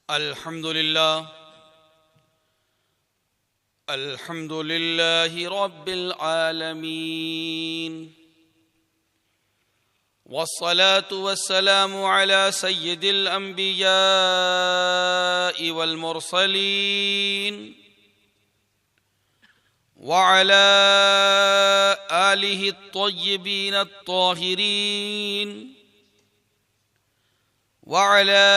अल्हम्दुलिल्लाहि रब्बिल आलमीन वस्सलातु वस्सलामु अला सय्यिदिल अंबियाइ वल मुरसलीन व अला आलिहि त्तय्यिबीन अत्ताहिरीन वअला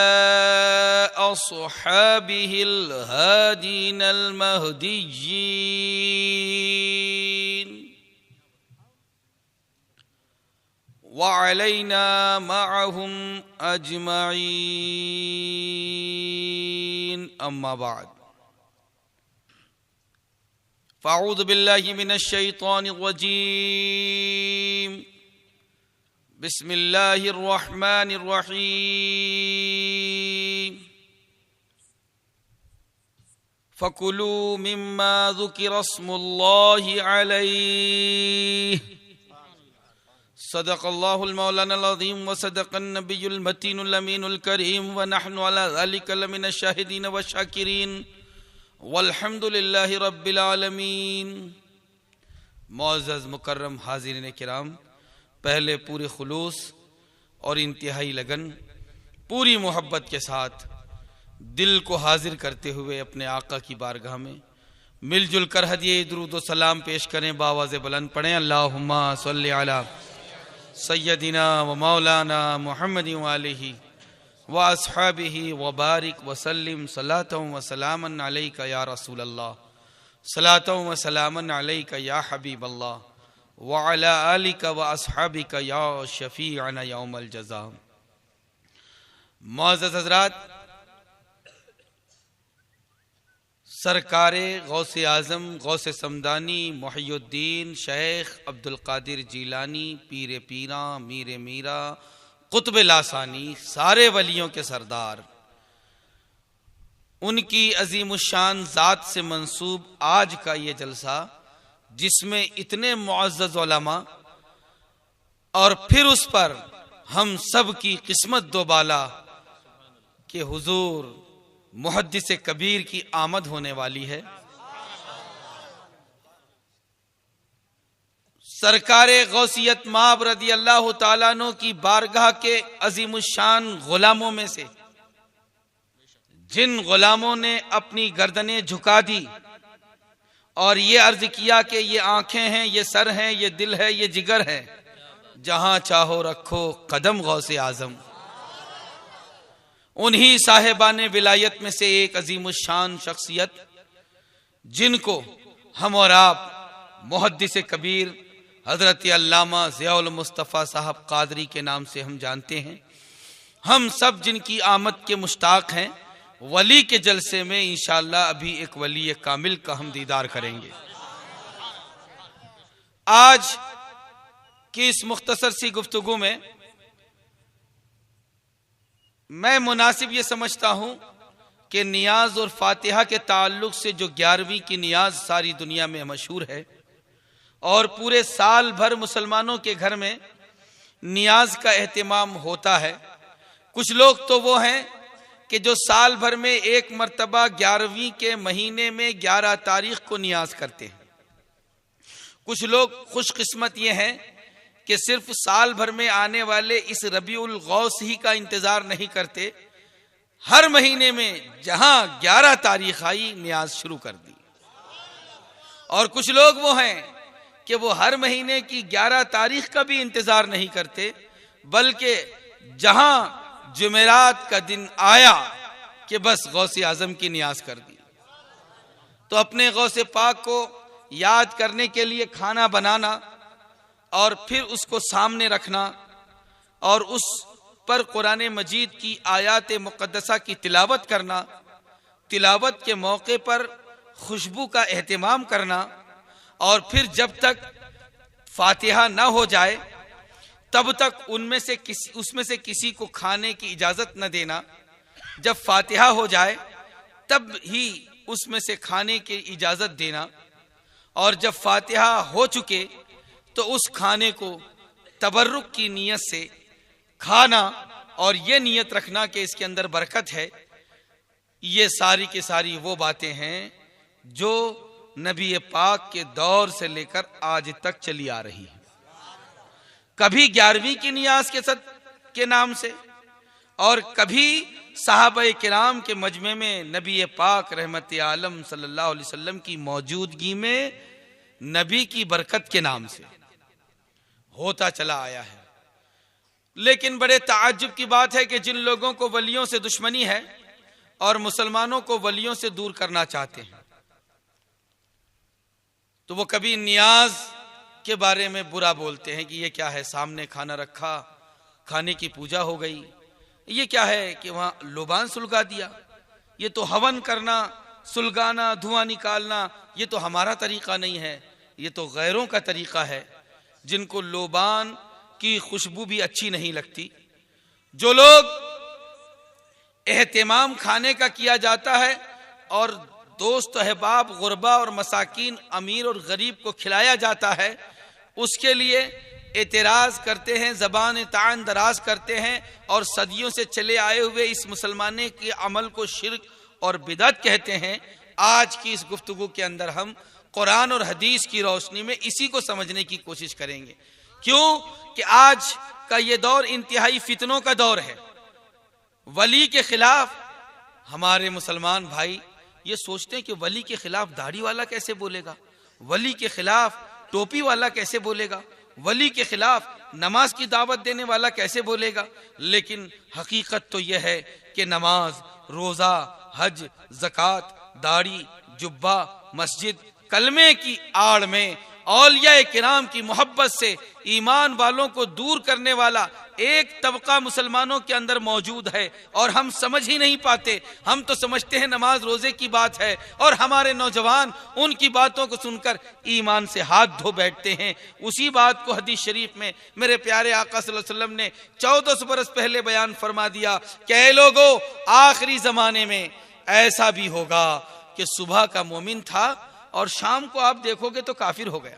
अस्हाबिहिल हादीनल महदिय्यीन वअलैना मअहुम अजमईन अम्मा बाद फ़अऊज़ु बिल्लाहि मिनश शैतानिर रजीम बिस्मिल्लाहिर रहमानिर रहीम फकुलू मिम्मा ज़ुकिरस्मुल्लाहि अलैहि सदक़ल्लाहुल मौलानाल अज़ीम व सदक़न नबियुल मतीनुल अमीनुल करीम व नहनु अला ज़ालिका लमिनश शाहिदीन व शाकिरीन वल्हम्दुलिल्लाहि रब्बिल आलमीन। मुअज़्ज़ज़ मुकर्रम हाज़िरीन किराम, पहले पूरे खुलूस और इंतहाई लगन, पूरी मोहब्बत के साथ दिल को हाजिर करते हुए अपने आका की बारगाह में मिलजुल कर हदिये दुरूद व सलाम पेश करें। बावाज़े बुलंद पढ़ें अल्लाहुम्मा सल्लि अला सय्यदिना व मौलाना मुहम्मदिन व आलिहि व अस्हाबिहि व बारिक व सल्लिम सलातन व सलामन अलैका या रसूल अल्लाह, सलातन व सलामन अलैका या हबीब अल्लाह व अला आलिका व अस्हाबिका या शफीअना यौमल जज़ा। मुअज़्ज़ज़ हज़रात, सरकारे गौसे आज़म गौसे समदानी मुहियुद्दीन शेख अब्दुल कादिर जीलानी पीरे पीरा मीरे मीरा कुतुब लासानी सारे वलियों के सरदार, उनकी अज़ीमुश्शान ज़ात से मंसूब आज का ये जलसा जिसमें इतने मुअज़्ज़ज़ उलमा और फिर उस पर हम सब की किस्मत दोबाला के हुजूर मुहद्दिस कबीर की आमद होने वाली है। सरकारे गौसियत माब रदी अल्लाह ताला अन्हु की बारगाह के अजीमुशान गुलामों में से जिन गुलामों ने अपनी गर्दनें झुका दी और ये अर्ज किया कि ये आंखें हैं, ये सर हैं, ये दिल है, ये जिगर है, जहां चाहो रखो कदम गौसे आजम, उन्हीं साहिबाने विलायत में से एक अजीमुशान शख्सियत जिनको हम और आप मुहद्दिस कबीर हजरत अल्लामा ज़ियाउल मुस्तफ़ा साहब कादरी के नाम से हम जानते हैं। हम सब जिनकी आमद के मुश्ताक हैं, वली के जलसे में इंशाअल्लाह अभी एक वली कामिल का हम दीदार करेंगे। आज की इस मुख्तसर सी गुफ्तगू में मैं मुनासिब ये समझता हूं कि नियाज और फातिहा के ताल्लुक से जो 11वीं की नियाज सारी दुनिया में मशहूर है और पूरे साल भर मुसलमानों के घर में नियाज का एहतिमाम होता है। कुछ लोग तो वो हैं कि जो साल भर में एक मर्तबा 11वीं के महीने में 11 तारीख को नियाज करते हैं। कुछ लोग खुशकिस्मत ये हैं कि सिर्फ साल भर में आने वाले इस रबीउल गौस ही का इंतजार नहीं करते, हर महीने में जहां 11 तारीख आई नियाज शुरू कर दी। और कुछ लोग वो हैं कि वो हर महीने की 11 तारीख का भी इंतजार नहीं करते, बल्कि जहां जुमेरात का दिन आया कि बस गौसे आजम की नियाज कर दी। तो अपने गौसे पाक को याद करने के लिए खाना बनाना और फिर उसको सामने रखना और उस पर कुरान मजीद की आयात मुक़द्दसा की तिलावत करना, तिलावत के मौके पर खुशबू का एहतिमाम करना और फिर जब तक फातिहा ना हो जाए तब तक उसमें से किसी को खाने की इजाजत न देना। जब फातिहा हो जाए तब ही उसमें से खाने की इजाजत देना और जब फातिहा हो चुके तो उस खाने को तबर्रुक की नियत से खाना और ये नियत रखना कि इसके अंदर बरकत है। ये सारी की सारी वो बातें हैं जो नबी पाक के दौर से लेकर आज तक चली आ रही है। कभी 11वीं की नियाज के नाम से और कभी साहबे किराम के मजमे में नबी पाक रहमत आलम सल्लल्लाहु अलैहि वसल्लम की मौजूदगी में नबी की बरकत के नाम से होता चला आया है। लेकिन बड़े ताज्जुब की बात है कि जिन लोगों को वलियों से दुश्मनी है और मुसलमानों को वलियों से दूर करना चाहते हैं, तो वो कभी नियाज के बारे में बुरा बोलते हैं कि ये क्या है, सामने खाना रखा, खाने की पूजा हो गई, ये क्या है कि वहां लोबान सुलगा दिया, ये तो हवन करना, सुलगाना, धुआं निकालना, ये तो हमारा तरीका नहीं है, ये तो गैरों का तरीका है, जिनको लोबान की खुशबू भी अच्छी नहीं लगती। जो लोग एहतिमाम खाने का किया जाता है और दोस्त अहबाब, गुरबा और मसाकीन, अमीर और गरीब को खिलाया जाता है, उसके लिए एतराज करते हैं, ज़बान तान दराज करते हैं और सदियों से चले आए हुए इस मुसलमाने के अमल को शिर्क और बिदअत कहते हैं। आज की इस गुफ्तगू के अंदर हम कुरान और हदीस की रोशनी में इसी को समझने की कोशिश करेंगे। क्यों कि आज का ये दौर इंतहाई फितनों का दौर है। वली के खिलाफ हमारे मुसलमान भाई ये सोचते हैं कि वली के खिलाफ दाढ़ी वाला कैसे बोलेगा, वली के खिलाफ टोपी वाला कैसे बोलेगा, वली के खिलाफ नमाज की दावत देने वाला कैसे बोलेगा। लेकिन हकीकत तो यह है कि नमाज, रोजा, हज, ज़कात, दाढ़ी, जुब्बा, मस्जिद, कलमे की आड़ में औलिया किराम की मोहब्बत से ईमान वालों को दूर करने वाला एक तबका मुसलमानों के अंदर मौजूद है और हम समझ ही नहीं पाते। हम तो समझते हैं नमाज रोजे की बात है और हमारे नौजवान उनकी बातों को सुनकर ईमान से हाथ धो बैठते हैं। उसी बात को हदीस शरीफ में मेरे प्यारे आका सल्लल्लाहु अलैहि वसल्लम ने 1400 बरस पहले बयान फरमा दिया कि ऐ लोगों, आखिरी जमाने में ऐसा भी होगा कि सुबह का मोमिन था और शाम को आप देखोगे तो काफिर हो गया,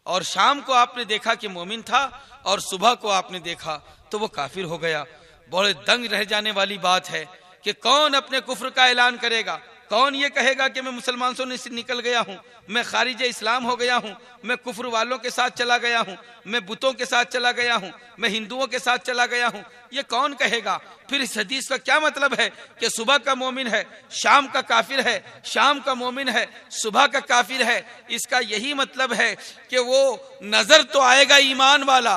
और शाम को आपने देखा कि मोमिन था और सुबह को आपने देखा तो वो काफिर हो गया। बड़े दंग रह जाने वाली बात है कि कौन अपने कुफ्र का ऐलान करेगा, कौन ये कहेगा कि मैं मुसलमानों से निकल गया हूं, मैं खारिज इस्लाम हो गया हूं, मैं कुफ्र वालों के साथ चला गया हूं, मैं बुतों के साथ चला गया हूं, मैं हिंदुओं के साथ चला गया हूं, ये कौन कहेगा। फिर इस हदीस का क्या मतलब है कि सुबह का मोमिन है, शाम का काफिर है, शाम का मोमिन है, सुबह का काफिर है। इसका यही मतलब है कि वो नजर तो आएगा ईमान वाला,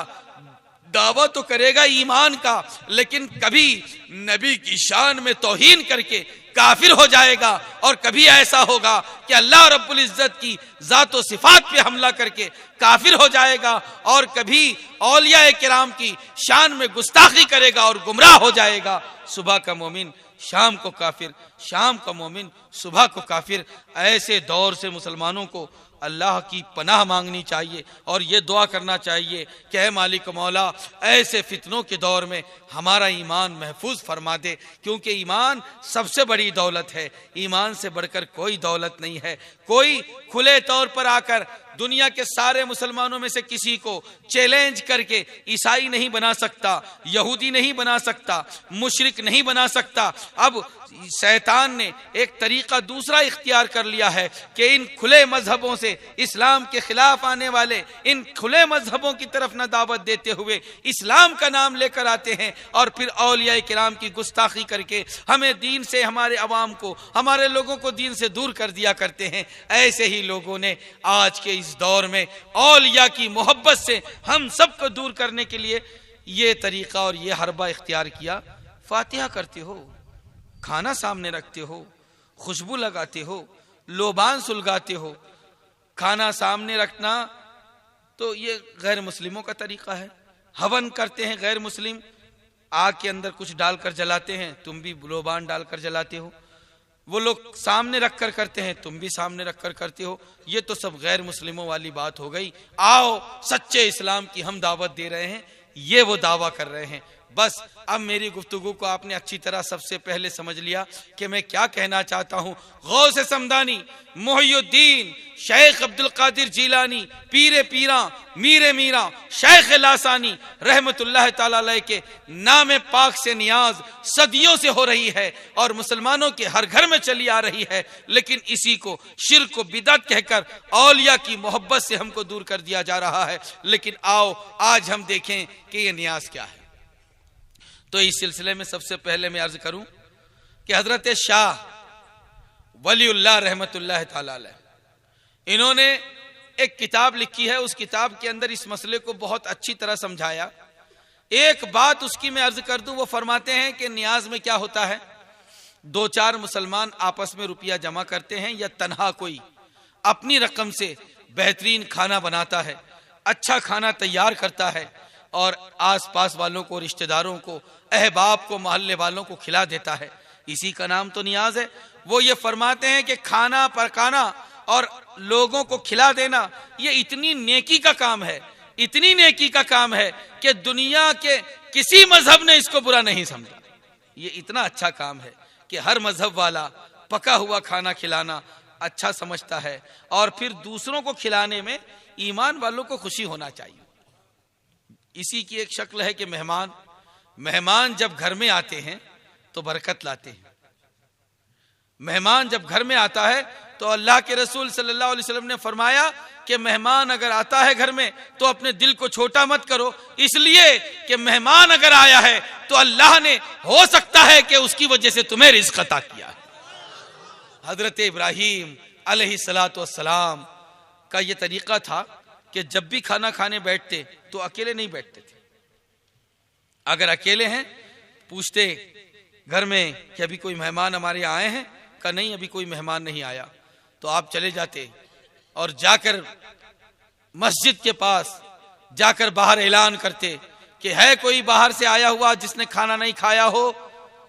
दावा तो करेगा ईमान का, लेकिन कभी नबी की शान में तौहीन करके काफिर हो जाएगा, और कभी ऐसा होगा कि अल्लाह रब्बुल इज्जत की जात व सिफात पे हमला करके काफिर हो जाएगा, और कभी औलिया किराम की शान में गुस्ताखी करेगा और गुमराह हो जाएगा। सुबह का मोमिन शाम को काफिर, शाम का मोमिन सुबह को काफिर। ऐसे दौर से मुसलमानों को अल्लाह की पनाह मांगनी चाहिए और ये दुआ करना चाहिए कि ऐ मालिक मौला, ऐसे फितनों के दौर में हमारा ईमान महफूज फरमा दे, क्योंकि ईमान सबसे बड़ी दौलत है, ईमान से बढ़कर कोई दौलत नहीं है। कोई खुले तौर पर आकर दुनिया के सारे मुसलमानों में से किसी को चैलेंज करके ईसाई नहीं बना सकता, यहूदी नहीं बना सकता, मुशरिक नहीं बना सकता। अब शैतान ने एक तरीका दूसरा इख्तियार कर लिया है कि इन खुले मजहबों से, इस्लाम के खिलाफ आने वाले इन खुले मजहबों की तरफ न दावत देते हुए इस्लाम का नाम लेकर आते हैं और फिर औलिया किराम की गुस्ताखी करके हमें दीन से, हमारे अवाम को, हमारे लोगों को दीन से दूर कर दिया करते हैं। ऐसे ही लोगों ने आज के इस दौर में औलिया की मोहब्बत से हम सबको दूर करने के लिए ये तरीका और ये हरबा इख्तियार किया। फातिहा करते हो, खाना सामने रखते हो, खुशबू लगाते हो, लोबान सुलगाते हो। खाना सामने रखना तो ये गैर मुस्लिमों का तरीका है। हवन करते हैं गैर मुस्लिम, आग के अंदर कुछ डालकर जलाते हैं, तुम भी लोबान डालकर जलाते हो। वो लोग सामने रखकर करते हैं, तुम भी सामने रखकर करते हो। ये तो सब गैर मुस्लिमों वाली बात हो गई। आओ सच्चे इस्लाम की हम दावत दे रहे हैं, ये वो दावा कर रहे हैं। बस अब मेरी गुफ्तगू को आपने अच्छी तरह सबसे पहले समझ लिया कि मैं क्या कहना चाहता हूं। गौसे समदानी, मोहिउद्दीन शेख अब्दुल कादिर जीलानी, पीरे पीरा, मीरे मीरा, शेख लासानी रहमतुल्लाह ताला अलैह के नाम पाक से नियाज सदियों से हो रही है और मुसलमानों के हर घर में चली आ रही है। लेकिन इसी को शिर्क को बिदअत कहकर औलिया की मोहब्बत से हमको दूर कर दिया जा रहा है। लेकिन आओ आज हम देखें कि ये नियाज क्या है। तो इस सिलसिले में सबसे पहले मैं अर्ज करूं कि हजरत शाह वलीउल्लाह रहमतुल्लाह ताला अलैह इन्होंने एक किताब लिखी है। उस किताब के अंदर इस मसले को बहुत अच्छी तरह समझाया। एक बात उसकी मैं अर्ज कर दूं, वो फरमाते हैं कि नियाज में क्या होता है, दो चार मुसलमान आपस में रुपया जमा करते हैं या तन्हा कोई अपनी रकम से बेहतरीन खाना बनाता है, अच्छा खाना तैयार करता है और आसपास वालों को, रिश्तेदारों को, अहबाब को, मोहल्ले वालों को खिला देता है। इसी का नाम तो नियाज है। वो ये फरमाते हैं कि खाना पकाना और लोगों को खिला देना ये इतनी नेकी का काम है, इतनी नेकी का काम है कि दुनिया के किसी मजहब ने इसको बुरा नहीं समझा। ये इतना अच्छा काम है कि हर मजहब वाला पका हुआ खाना खिलाना अच्छा समझता है और फिर दूसरों को खिलाने में ईमान वालों को खुशी होना चाहिए। इसी की एक शक्ल है कि मेहमान जब घर में आते हैं तो बरकत लाते हैं। मेहमान जब घर में आता है तो अल्लाह के रसूल सल्लल्लाहु अलैहि वसल्लम ने फरमाया कि मेहमान अगर आता है घर में तो अपने दिल को छोटा मत करो, इसलिए कि मेहमान अगर आया है तो अल्लाह ने हो सकता है कि उसकी वजह से तुम्हें रिज़्क़ अता किया है। हजरत इब्राहीम अलैहिस्सलातु वस्सलाम का यह तरीका था कि जब भी खाना खाने बैठते तो अकेले नहीं बैठते थे। अगर अकेले हैं पूछते घर में कि अभी कोई मेहमान हमारे यहाँ आए हैं, का नहीं अभी कोई मेहमान नहीं आया, तो आप चले जाते और जाकर मस्जिद के पास जाकर बाहर ऐलान करते कि है कोई बाहर से आया हुआ जिसने खाना नहीं खाया हो।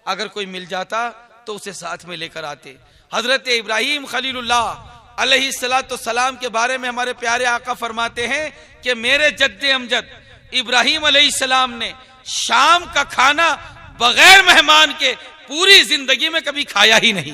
अगर कोई मिल जाता तो उसे साथ में लेकर आते। हजरत इब्राहीम खलीलुल्लाह अलैहिस्सलाम के बारे में हमारे प्यारे आका फरमाते हैं कि मेरे जद्दे अमजद इब्राहीम अलैहिस्सलाम ने शाम का खाना बगैर मेहमान के पूरी जिंदगी में कभी खाया ही नहीं।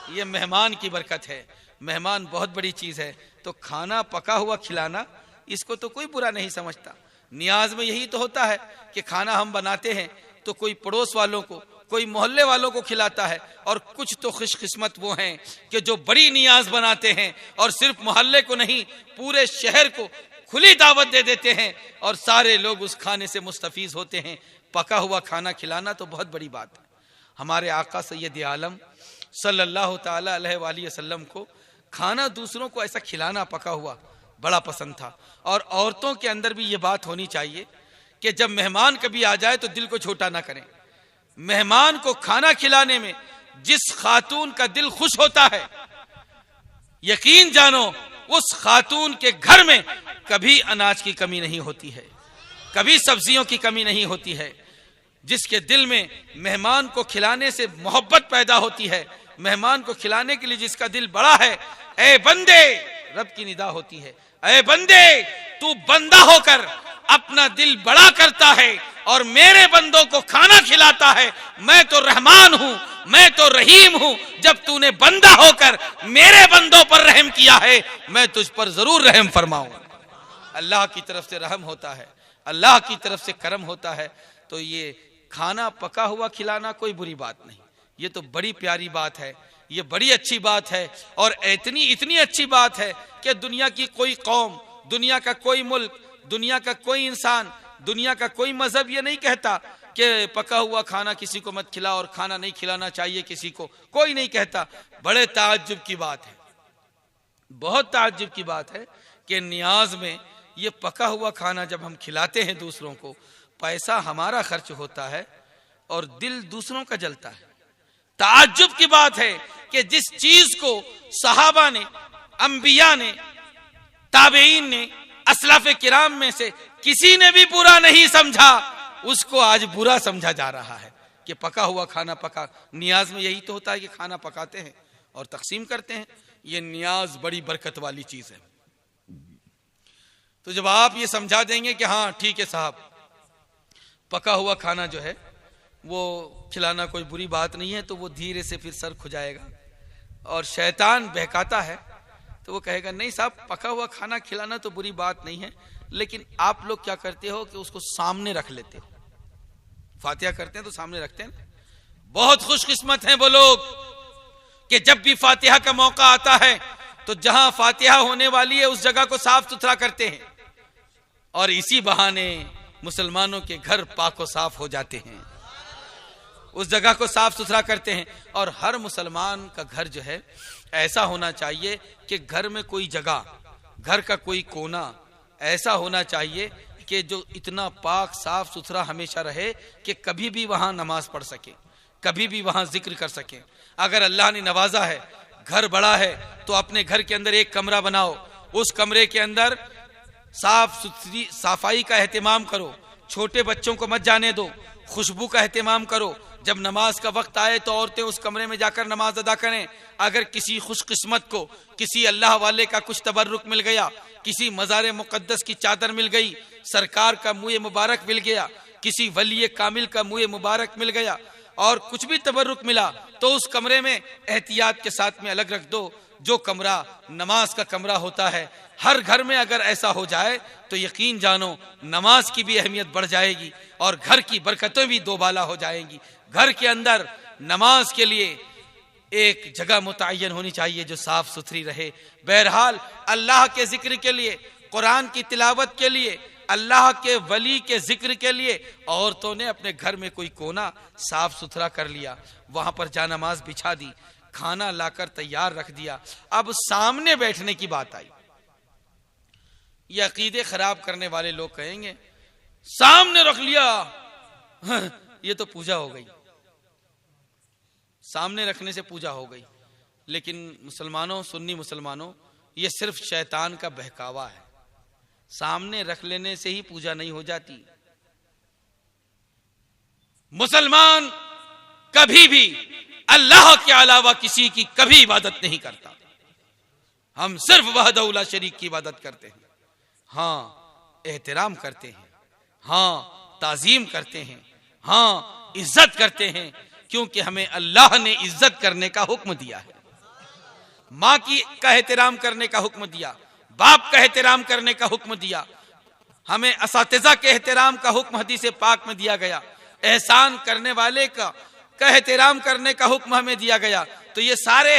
ये मेहमान की बरकत है। मेहमान बहुत बड़ी चीज है। तो खाना पका हुआ खिलाना इसको तो कोई बुरा नहीं समझता। नियाज में यही तो होता है कि खाना हम बनाते हैं तो कोई पड़ोस वालों को, कोई मोहल्ले वालों को खिलाता है और कुछ तो खुशकिस्मत वो हैं कि जो बड़ी नियाज बनाते हैं और सिर्फ मोहल्ले को नहीं पूरे शहर को खुली दावत दे देते हैं और सारे लोग उस खाने से मुस्तफीज होते हैं। पका हुआ खाना खिलाना तो बहुत बड़ी बात है। हमारे आका सैयद आलम सल्लल्लाहु ताला अलैहि वसल्लम को खाना दूसरों को ऐसा खिलाना पका हुआ बड़ा पसंद था। और औरतों के अंदर भी ये बात होनी चाहिए कि जब मेहमान कभी आ जाए तो दिल को छोटा ना करें। मेहमान को खाना खिलाने में जिस खातून का दिल खुश होता है, यकीन जानो उस खातून के घर में कभी अनाज की कमी नहीं होती है, कभी सब्जियों की कमी नहीं होती है। जिसके दिल में मेहमान को खिलाने से मोहब्बत पैदा होती है, मेहमान को खिलाने के लिए जिसका दिल बड़ा है, ए बंदे, रब की निदा होती है, ए बंदे तू बंदा होकर अपना दिल बड़ा करता है और मेरे बंदों को खाना खिलाता है। मैं तो रहमान हूं, मैं तो रहीम हूं। जब तूने बंदा होकर मेरे बंदों पर रहम किया है, मैं तुझ पर जरूर रहम फरमाऊं। अल्लाह की तरफ से रहम होता है, अल्लाह की तरफ से करम होता है। तो ये खाना पका हुआ खिलाना कोई बुरी बात नहीं, ये तो बड़ी प्यारी बात है, ये बड़ी अच्छी बात है। और इतनी अच्छी बात है कि दुनिया की कोई कौम, दुनिया का कोई मुल्क, दुनिया का कोई इंसान, दुनिया का कोई मजहब ये नहीं कहता कि पका हुआ खाना किसी को मत खिला और खाना नहीं खिलाना चाहिए किसी को, कोई नहीं कहता। बड़े ताज्जुब की बात है, बहुत ताज्जुब की बात है कि नियाज में ये पका हुआ खाना जब हम खिलाते हैं दूसरों को, पैसा हमारा खर्च होता है और दिल दूसरों का जलता है। ताज्जुब की बात है कि जिस चीज को सहाबा ने, अंबिया ने, ताबेईन ने, असलाफ किराम में से किसी ने भी बुरा नहीं समझा, उसको आज बुरा समझा जा रहा है कि पका हुआ खाना पका। नियाज में यही तो होता है कि खाना पकाते हैं और तकसीम करते हैं। ये नियाज बड़ी बरकत वाली चीज है। तो जब आप ये समझा देंगे कि हाँ ठीक है साहब, पका हुआ खाना जो है वो खिलाना कोई बुरी बात नहीं है, तो वो धीरे से फिर सर खुजाएगा। और शैतान बहकाता है तो वो कहेगा नहीं साहब, पका हुआ खाना खिलाना तो बुरी बात नहीं है, लेकिन आप लोग क्या करते हो कि उसको सामने रख लेते हो। फातिहा करते हैं तो सामने रखते हैं। बहुत खुशकिस्मत हैं वो लोग कि जब भी फातिहा का मौका आता है तो जहां फातिहा होने वाली है उस जगह को साफ सुथरा करते हैं, और इसी बहाने मुसलमानों के घर पाक साफ हो जाते हैं, उस जगह को साफ सुथरा करते हैं। और हर मुसलमान का घर जो है ऐसा होना चाहिए कि घर में कोई जगह, घर का कोई कोना ऐसा होना चाहिए कि जो इतना पाक साफ सुथरा हमेशा रहे कि कभी भी वहां नमाज पढ़ सके, कभी भी वहां जिक्र कर सके। अगर अल्लाह ने नवाजा है, घर बड़ा है, तो अपने घर के अंदर एक कमरा बनाओ, उस कमरे के अंदर साफ सुथरी सफाई का एहतमाम करो, छोटे बच्चों को मत जाने दो, खुशबू का एहतमाम करो। जब नमाज का वक्त आए तो औरतें उस कमरे में जाकर नमाज अदा करें। अगर किसी खुशकिस्मत को किसी अल्लाह वाले का कुछ तबर्रुक मिल गया, किसी मज़ार मुक़द्दस की चादर मिल गई, सरकार का मुँह मुबारक मिल गया, किसी वली कामिल का मुँह मुबारक मिल गया, और कुछ भी तबर्रुक मिला, तो उस कमरे में एहतियात के साथ में अलग रख दो। जो कमरा नमाज का कमरा होता है, हर घर में अगर ऐसा हो जाए तो यकीन जानो नमाज की भी अहमियत बढ़ जाएगी और घर की बरकतें भी दोबाला हो जाएंगी। घर के अंदर नमाज के लिए एक जगह मुतय्यन होनी चाहिए जो साफ सुथरी रहे। बहरहाल अल्लाह के जिक्र के लिए, कुरान की तिलावत के लिए, अल्लाह के वली के जिक्र के लिए औरतों ने अपने घर में कोई कोना साफ सुथरा कर लिया, वहां पर जानमाज बिछा दी, खाना लाकर तैयार रख दिया। अब सामने बैठने की बात आई, ये अकीदे खराब करने वाले लोग कहेंगे सामने रख लिया, ये तो पूजा हो गई, सामने रखने से पूजा हो गई। लेकिन मुसलमानों, सुन्नी मुसलमानों, ये सिर्फ शैतान का बहकावा है। सामने रख लेने से ही पूजा नहीं हो जाती। मुसलमान कभी भी अल्लाह के अलावा किसी की कभी इबादत नहीं करता। हम सिर्फ वहदहू ला शरीक की इबादत करते हैं। हाँ, एहतराम करते हैं, हाँ ताजीम करते हैं, हाँ इज्जत करते हैं, क्योंकि हमें अल्लाह ने इज्जत करने का हुक्म दिया है। माँ की का एहतराम करने का हुक्म दिया, बाप का एहतराम करने का हुक्म दिया, हमें असातिज़ा के एहतराम का हुक्म हदीस पाक में दिया गया, एहसान करने वाले का एहतराम करने का हुक्म हमें दिया गया। तो ये सारे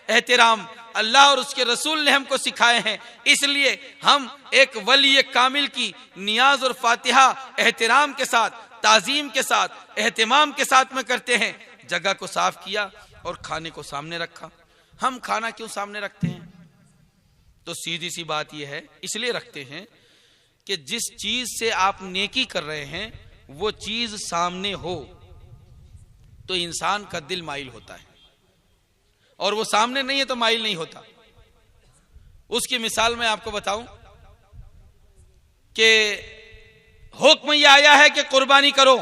एहतराम अल्लाह और उसके रसूल ने हमको सिखाए हैं। इसलिए हम एक वली कामिल की नियाज और फातिहा एहतराम के साथ, ताजीम के साथ, एहतमाम के साथ में करते हैं। जगह को साफ किया और खाने को सामने रखा। हम खाना क्यों सामने रखते हैं? तो सीधी सी बात यह है, इसलिए रखते हैं कि जिस चीज से आप नेकी कर रहे हैं वो चीज सामने हो तो इंसान का दिल माइल होता है, और वो सामने नहीं है तो माइल नहीं होता। उसकी मिसाल मैं आपको बताऊं कि हुक्म यह आया है कि कुर्बानी करो,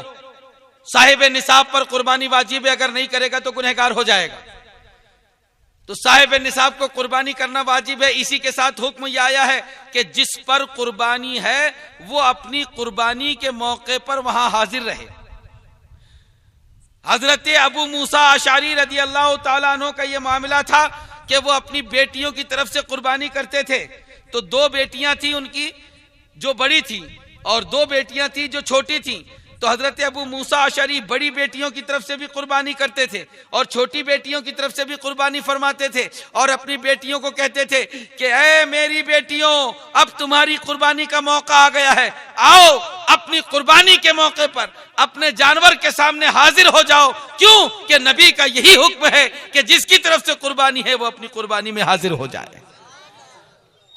साहिब निसाब पर कुर्बानी वाजिब है, अगर नहीं करेगा तो गुनहगार हो जाएगा। तो साहिब निसाब को कुर्बानी करना वाजिब है। इसी के साथ हुक्म यह आया है कि जिस पर कुर्बानी है वो अपनी कुर्बानी के मौके पर वहां हाजिर रहे। हजरत अबू मूसा अशारी रदी अल्लाह ताला अन्हु का यह मामला था कि वो अपनी बेटियों की तरफ से कुर्बानी करते थे। तो दो बेटियां थी उनकी जो बड़ी थी और दो बेटियां थी जो छोटी थी। तो हजरत अबू मूसा अशरी बड़ी बेटियों की तरफ से भी कुर्बानी करते थे और छोटी बेटियों की तरफ से भी कुर्बानी फरमाते थे, और अपनी बेटियों को कहते थे कि ऐ मेरी बेटियों, अब तुम्हारी कुर्बानी का मौका आ गया है, आओ अपनी कुर्बानी के मौके पर अपने जानवर के सामने हाजिर हो जाओ। क्यों? कि नबी का यही हुक्म है कि जिसकी तरफ से कुर्बानी है वो अपनी कुर्बानी में हाजिर हो जाए।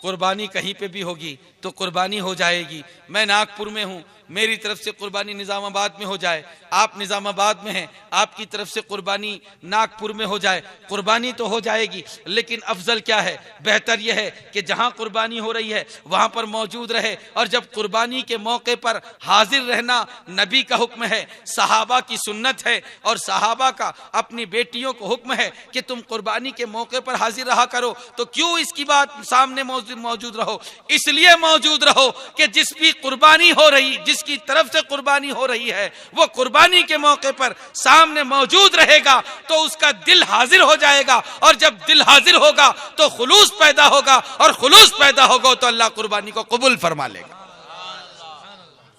कुर्बानी कहीं पे भी होगी तो कुर्बानी हो जाएगी। मैं नागपुर में हूं, मेरी तरफ से कुर्बानी निजामाबाद में हो जाए, आप निजामाबाद में हैं, आपकी तरफ से कुर्बानी नागपुर में हो जाए, कुर्बानी तो हो जाएगी। लेकिन अफजल क्या है? बेहतर यह है कि जहां कुर्बानी हो रही है वहां पर मौजूद रहे। और जब कुर्बानी के मौके पर हाजिर रहना नबी का हुक्म है, सहाबा की सुन्नत है, और सहाबा का अपनी बेटियों को हुक्म है कि तुम कुर्बानी के मौके पर हाजिर रहा करो, तो क्यों इसकी बात सामने मौजूद रहो? इसलिए मौजूद रहो कि जिस भी कुर्बानी हो रही, जिस जिसकी तरफ से कुर्बानी हो रही है वो कुर्बानी के मौके पर सामने मौजूद रहेगा तो उसका दिल हाजिर हो जाएगा, और जब दिल हाजिर होगा तो खुलूस पैदा होगा, और खुलूस पैदा होगा तो अल्लाह कुर्बानी को कबूल फरमा लेगा।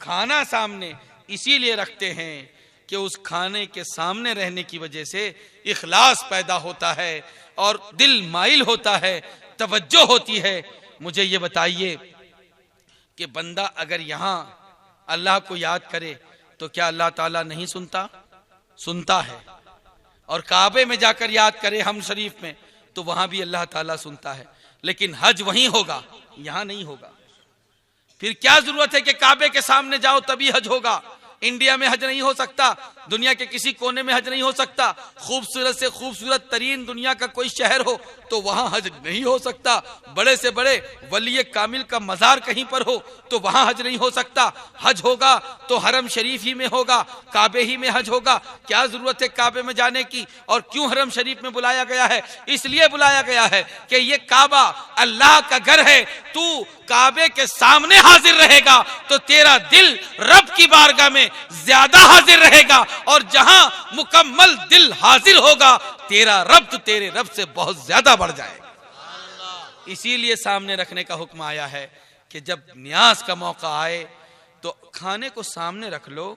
खाना सामने इसीलिए रखते हैं कि उस खाने के सामने रहने की वजह से इखलास पैदा होता है और दिल माइल होता है, तवज्जो होती है। मुझे ये बताइए कि बंदा अगर यहाँ अल्लाह को याद करे तो क्या अल्लाह ताला नहीं सुनता? सुनता है। और काबे में जाकर याद करे हम शरीफ में तो वहां भी अल्लाह ताला सुनता है, लेकिन हज वहीं होगा, यहां नहीं होगा। फिर क्या जरूरत है कि काबे के सामने जाओ तभी हज होगा? इंडिया में हज नहीं हो सकता, दुनिया के किसी कोने में हज नहीं हो सकता, खूबसूरत से खूबसूरत तरीन दुनिया का कोई शहर हो तो वहां हज नहीं हो सकता, बड़े से बड़े वली कामिल का मजार कहीं पर हो तो वहां हज नहीं हो सकता। हज होगा तो हरम शरीफ ही में होगा, काबे ही में हज होगा। क्या जरूरत है काबे में जाने की? और क्यों हरम शरीफ में बुलाया गया है? इसलिए बुलाया गया है कि ये काबा अल्लाह का घर है। तू काबे के सामने हाजिर रहेगा तो तेरा दिल रब की बारगाह में ज्यादा हाजिर रहेगा, और जहां मुकम्मल दिल हाजिर होगा तेरा रब तो तेरे रब से बहुत ज्यादा बढ़ जाएगा। इसीलिए सामने रखने का हुक्म आया है कि जब न्याज का मौका आए तो खाने को सामने रख लो।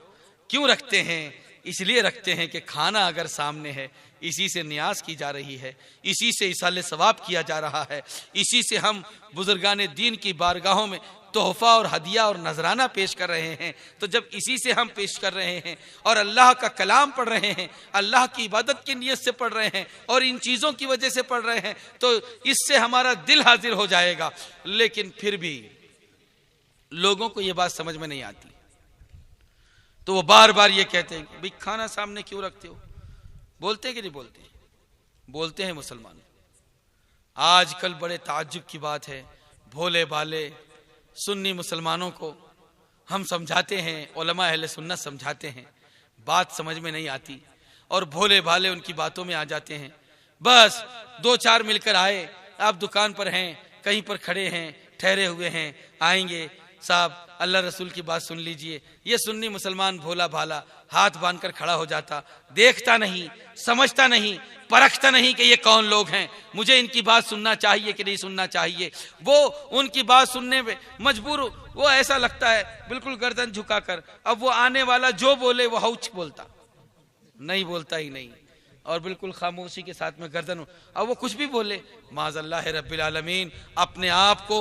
क्यों रखते हैं? इसलिए रखते हैं कि खाना अगर सामने है, इसी से न्याज की जा रही है, इसी से इसाले सवाब किया जा रहा है, इसी से हम बुजुर्गान दीन की बारगाहों में तोहफा और हदिया और नजराना पेश कर रहे हैं। तो जब इसी से हम पेश कर रहे हैं और अल्लाह का कलाम पढ़ रहे हैं, अल्लाह की इबादत की नीयत से पढ़ रहे हैं और इन चीज़ों की वजह से पढ़ रहे हैं, तो इससे हमारा दिल हाजिर हो जाएगा। लेकिन फिर भी लोगों को ये बात समझ में नहीं आती, तो वो बार बार ये कहते हैं भाई खाना सामने क्यों रखते हो? बोलते हैं कि नहीं बोलते? बोलते हैं मुसलमान। आजकल बड़े ताज्जुब की बात है, भोले भाले सुन्नी मुसलमानों को हम समझाते हैं, उलमा अहले सुन्नत समझाते हैं, बात समझ में नहीं आती और भोले भाले उनकी बातों में आ जाते हैं। बस दो चार मिलकर आए, आप दुकान पर हैं, कहीं पर खड़े हैं, ठहरे हुए हैं, आएंगे, साहब अल्लाह रसूल की बात सुन लीजिए। ये सुन्नी मुसलमान भोला भाला हाथ बांधकर खड़ा हो जाता, देखता नहीं, समझता नहीं, परखता नहीं कि ये कौन लोग हैं, मुझे इनकी बात सुनना चाहिए कि नहीं सुनना चाहिए। वो उनकी बात सुनने में मजबूर, वो ऐसा लगता है बिल्कुल गर्दन झुकाकर। अब वो आने वाला जो बोले वो हौच बोलता, नहीं बोलता ही नहीं, और बिल्कुल खामोशी के साथ में गर्दन। अब वो कुछ भी बोले, माज़अल्लाह रब्बिल आलमीन, अपने आप को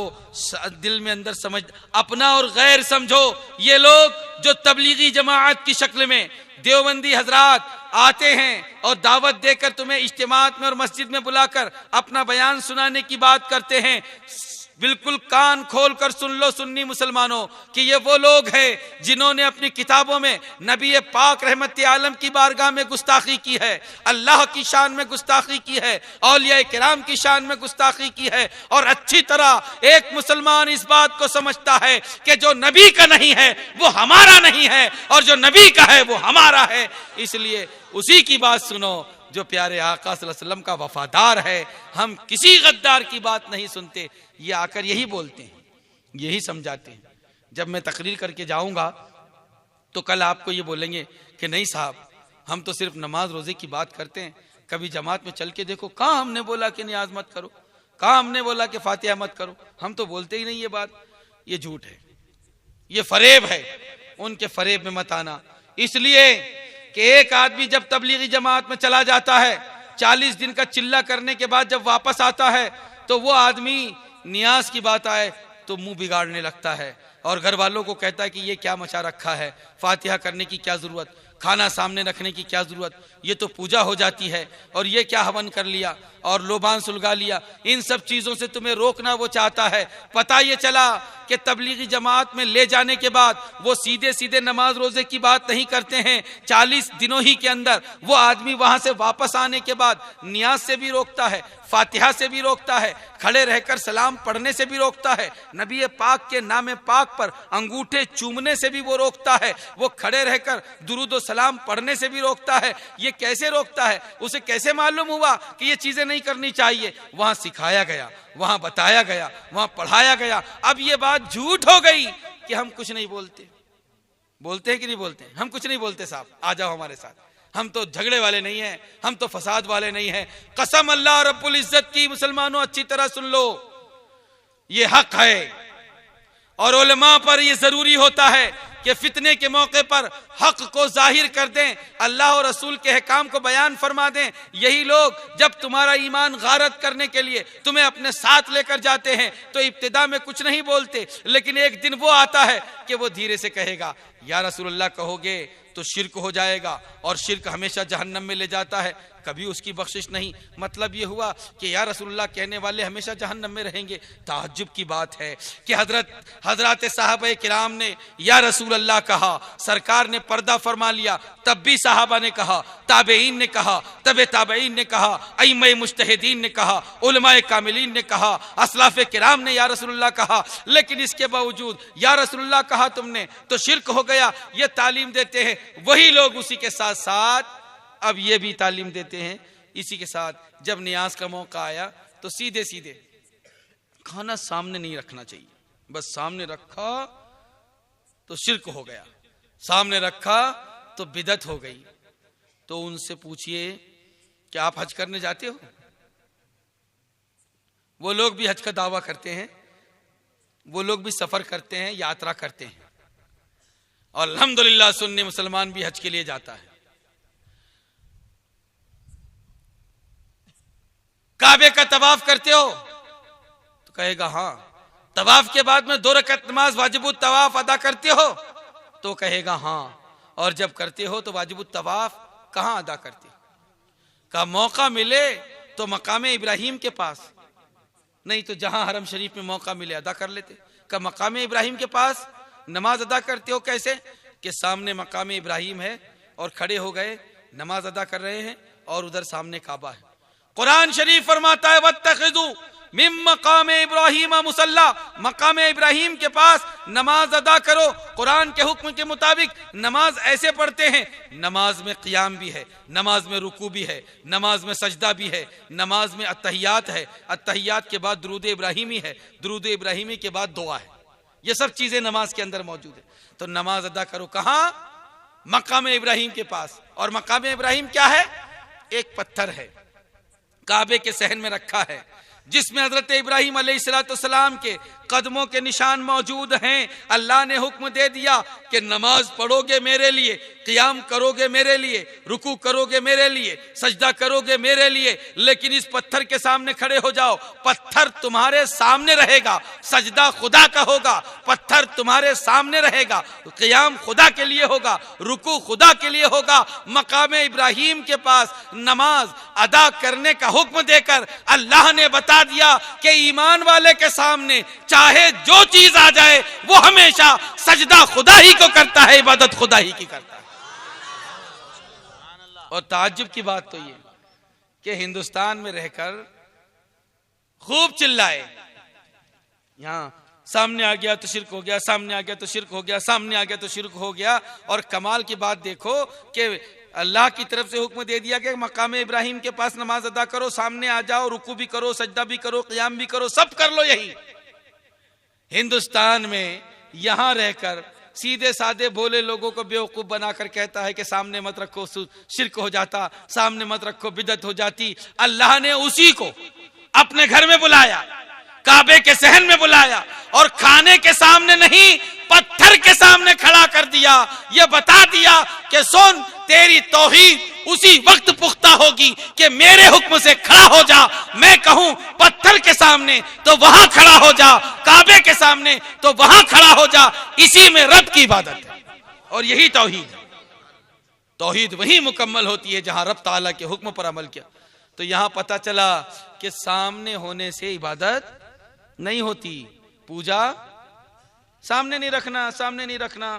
दिल में अंदर समझ, अपना और गैर समझो। ये लोग जो तबलीगी जमाअत की शक्ल में देवबंदी हजरात आते हैं और दावत देकर तुम्हें इज्तिमात में और मस्जिद में बुलाकर अपना बयान सुनाने की बात करते हैं, बिल्कुल कान खोलकर सुन लो सुन्नी मुसलमानों कि ये वो लोग हैं जिन्होंने अपनी किताबों में नबी पाक रहमत आलम की बारगाह में गुस्ताखी की है, अल्लाह की शान में गुस्ताखी की है, औलिया किराम की शान में गुस्ताखी की है। और अच्छी तरह एक मुसलमान इस बात को समझता है कि जो नबी का नहीं है वो हमारा नहीं है, और जो नबी का है वो हमारा है। इसलिए उसी की बात सुनो जो प्यारे आका सल्लल्लाहु अलैहि वसल्लम का वफादार है। हम किसी गद्दार की बात नहीं सुनते। ये आकर यही बोलते हैं, यही समझाते हैं। जब मैं तकरीर करके जाऊंगा तो कल आपको ये बोलेंगे कि नहीं साहब, हम तो सिर्फ नमाज रोजे की बात करते हैं, कभी जमात में चल के देखो, कहाँ हमने बोला कि नियाज मत करो, कहाँ हमने बोला कि फातिहा मत करो, हम तो बोलते ही नहीं ये बात। ये झूठ है, ये फरेब है, उनके फरेब में मत आना। इसलिए कि एक आदमी जब तबलीगी जमात में चला जाता है, 40 दिन का चिल्ला करने के बाद जब वापस आता है तो वो आदमी नियाज की बात आए तो मुंह बिगाड़ने लगता है और घर वालों को कहता है कि ये क्या मचा रखा है, फातिहा करने की क्या जरूरत, खाना सामने रखने की क्या जरूरत, ये तो पूजा हो जाती है, और ये क्या हवन कर लिया और लोबान सुलगा लिया। इन सब चीजों से तुम्हें रोकना वो चाहता है। पता ये चला कि तबलीगी जमात में ले जाने के बाद वो सीधे सीधे नमाज रोजे की बात नहीं करते हैं। 40 दिनों ही के अंदर वो आदमी वहां से वापस आने के बाद नियाज से भी रोकता है, फातिहा से भी रोकता है, खड़े रहकर सलाम पढ़ने से भी रोकता है, नबी पाक के नाम पाक पर अंगूठे चूमने से भी वो रोकता है, वो खड़े रहकर दुरूद व सलाम पढ़ने से भी रोकता है। ये कैसे रोकता है? उसे कैसे मालूम हुआ कि ये चीजें नहीं करनी चाहिए? वहां सिखाया गया, वहां बताया गया, वहां पढ़ाया गया। अब ये बात झूठ हो गई कि हम कुछ नहीं बोलते। बोलते हैं कि नहीं बोलते हैं? हम कुछ नहीं बोलते साहब, आ जाओ हमारे साथ, हम तो झगड़े वाले नहीं हैं, हम तो फसाद वाले नहीं हैं। कसम अल्लाह रब्बुल इज्जत की, मुसलमानों अच्छी तरह सुन लो, ये हक है और उलमा पर ये जरूरी होता है कि फितने के मौके पर हक को जाहिर कर दें, अल्लाह और रसूल के अहकाम को बयान फरमा दें। यही लोग जब तुम्हारा ईमान गारत करने के लिए तुम्हें अपने साथ लेकर जाते हैं तो इब्तिदा में कुछ नहीं बोलते, लेकिन एक दिन वो आता है कि वो धीरे से कहेगा या रसूलुल्लाह कहोगे तो शिर्क हो जाएगा और शिर्क हमेशा जहन्नम में ले जाता है, कभी उसकी बख्शिश नहीं। मतलब ये हुआ कि या रसूलुल्लाह कहने वाले हमेशा जहन्नम में रहेंगे। ताज्जुब की बात है कि हजरत साहबा किराम ने या रसूलुल्लाह कहा, सरकार ने पर्दा फरमा लिया, तब भी साहबा ने कहा, ताबेईन ने कहा, तबे ताबेईन ने कहा, अइम्मा मुज्तहिदीन ने कहा, उलमाए कामिलीन ने कहा, असलाफे किराम ने या रसूलुल्लाह कहा, लेकिन इसके बावजूद या रसूलुल्लाह कहा तुमने तो शिर्क हो गया। ये तालीम देते हैं वही लोग, उसी के साथ साथ अब ये भी तालीम देते हैं। इसी के साथ जब नियाज का मौका आया तो सीधे सीधे खाना सामने नहीं रखना चाहिए, बस सामने रखा तो शिर्क हो गया, सामने रखा तो बिदअत हो गई। तो उनसे पूछिए कि आप हज करने जाते हो? वो लोग भी हज का दावा करते हैं, वो लोग भी सफर करते हैं, यात्रा करते हैं, और अल्हम्दुलिल्लाह सुन्नी मुसलमान भी हज के लिए जाता है। काबे का तवाफ करते हो तो कहेगा हाँ। तवाफ के बाद में 2 रकात नमाज वाजिबुत तवाफ अदा करते हो तो कहेगा हाँ। और जब करते हो तो वाजिबुत तवाफ कहां अदा करते हो? का मौका मिले तो मकाम इब्राहिम के पास, नहीं तो जहां हरम शरीफ में मौका मिले अदा कर लेते। का मकाम इब्राहिम के पास नमाज अदा करते हो कैसे? कि सामने मकाम इब्राहिम है और खड़े हो गए, नमाज अदा कर रहे हैं और उधर सामने काबा है। कुरान शरीफ फरमाता है वत्तखिज़ू मिन मकाम इब्राहिम मुसल्ला, मकाम इब्राहिम के पास नमाज अदा करो। कुरान के हुक्म के मुताबिक नमाज ऐसे पढ़ते हैं, नमाज में क़ियाम भी है, नमाज में रुकू भी है, नमाज में सजदा भी है, नमाज में अत्तहियात है, अत्तहियात के बाद दुरूद इब्राहिमी है, दुरूद इब्राहिमी के बाद दुआ है। ये सब चीजें नमाज के अंदर मौजूद है। तो नमाज अदा करो कहां? मकाम इब्राहिम के पास। और मकाम इब्राहिम क्या है? एक पत्थर है, काबे के सहन में रखा है, जिसमें हजरत इब्राहिम अलैहिस्सलाम के कदमों के निशान मौजूद हैं। अल्लाह ने हुक्म दे दिया कि नमाज पढ़ोगे मेरे लिए, क़ियाम करोगे मेरे लिए, रुकू करोगे मेरे लिए, सजदा करोगे मेरे लिए, लेकिन इस पत्थर के सामने खड़े हो जाओ। पत्थर तुम्हारे सामने रहेगा, सजदा खुदा का होगा, पत्थर तुम्हारे सामने रहेगा, क़ियाम खुदा के लिए होगा, रुकू खुदा के लिए होगा। मकाम इब्राहिम के पास नमाज अदा करने का हुक्म देकर अल्लाह ने बता दिया कि ईमान वाले के सामने चाहे जो चीज आ जाए वो हमेशा सजदा खुदा ही को करता है, इबादत खुदा ही की करता है। और ताज्जुब की बात तो ये कि हिंदुस्तान में रहकर खूब चिल्लाए, यहां सामने आ गया तो शिर्क हो गया, सामने आ गया तो शिर्क हो गया, सामने आ गया तो शिर्क हो गया। और कमाल की बात देखो कि अल्लाह की तरफ से हुक्म दे दिया कि मकाम इब्राहिम के पास नमाज अदा करो, सामने आ जाओ, रुकू भी करो, सजदा भी करो, क़ियाम भी करो, सब कर लो। यही हिंदुस्तान में यहां रहकर सीधे साधे भोले लोगों को बेवकूफ बनाकर कहता है कि सामने मत रखो शिर्क हो जाता, सामने मत रखो बिदअत हो जाती। अल्लाह ने उसी को अपने घर में बुलाया, काबे के सहन में बुलाया, और खाने के सामने नहीं पत्थर के सामने खड़ा कर दिया। यह बता दिया कि सुन, तेरी तौहीद उसी वक्त पुख्ता होगी कि मेरे हुक्म से खड़ा हो जा। मैं कहूं पत्थर के सामने तो वहां खड़ा हो जा, काबे के सामने तो वहां खड़ा हो जा। इसी में रब की इबादत है और यही तौहीद है। तौहीद वही मुकम्मल होती है जहां रब ताला के हुक्म पर अमल किया। तो यहां पता चला कि सामने होने से इबादत नहीं होती, पूजा सामने नहीं रखना, सामने नहीं रखना।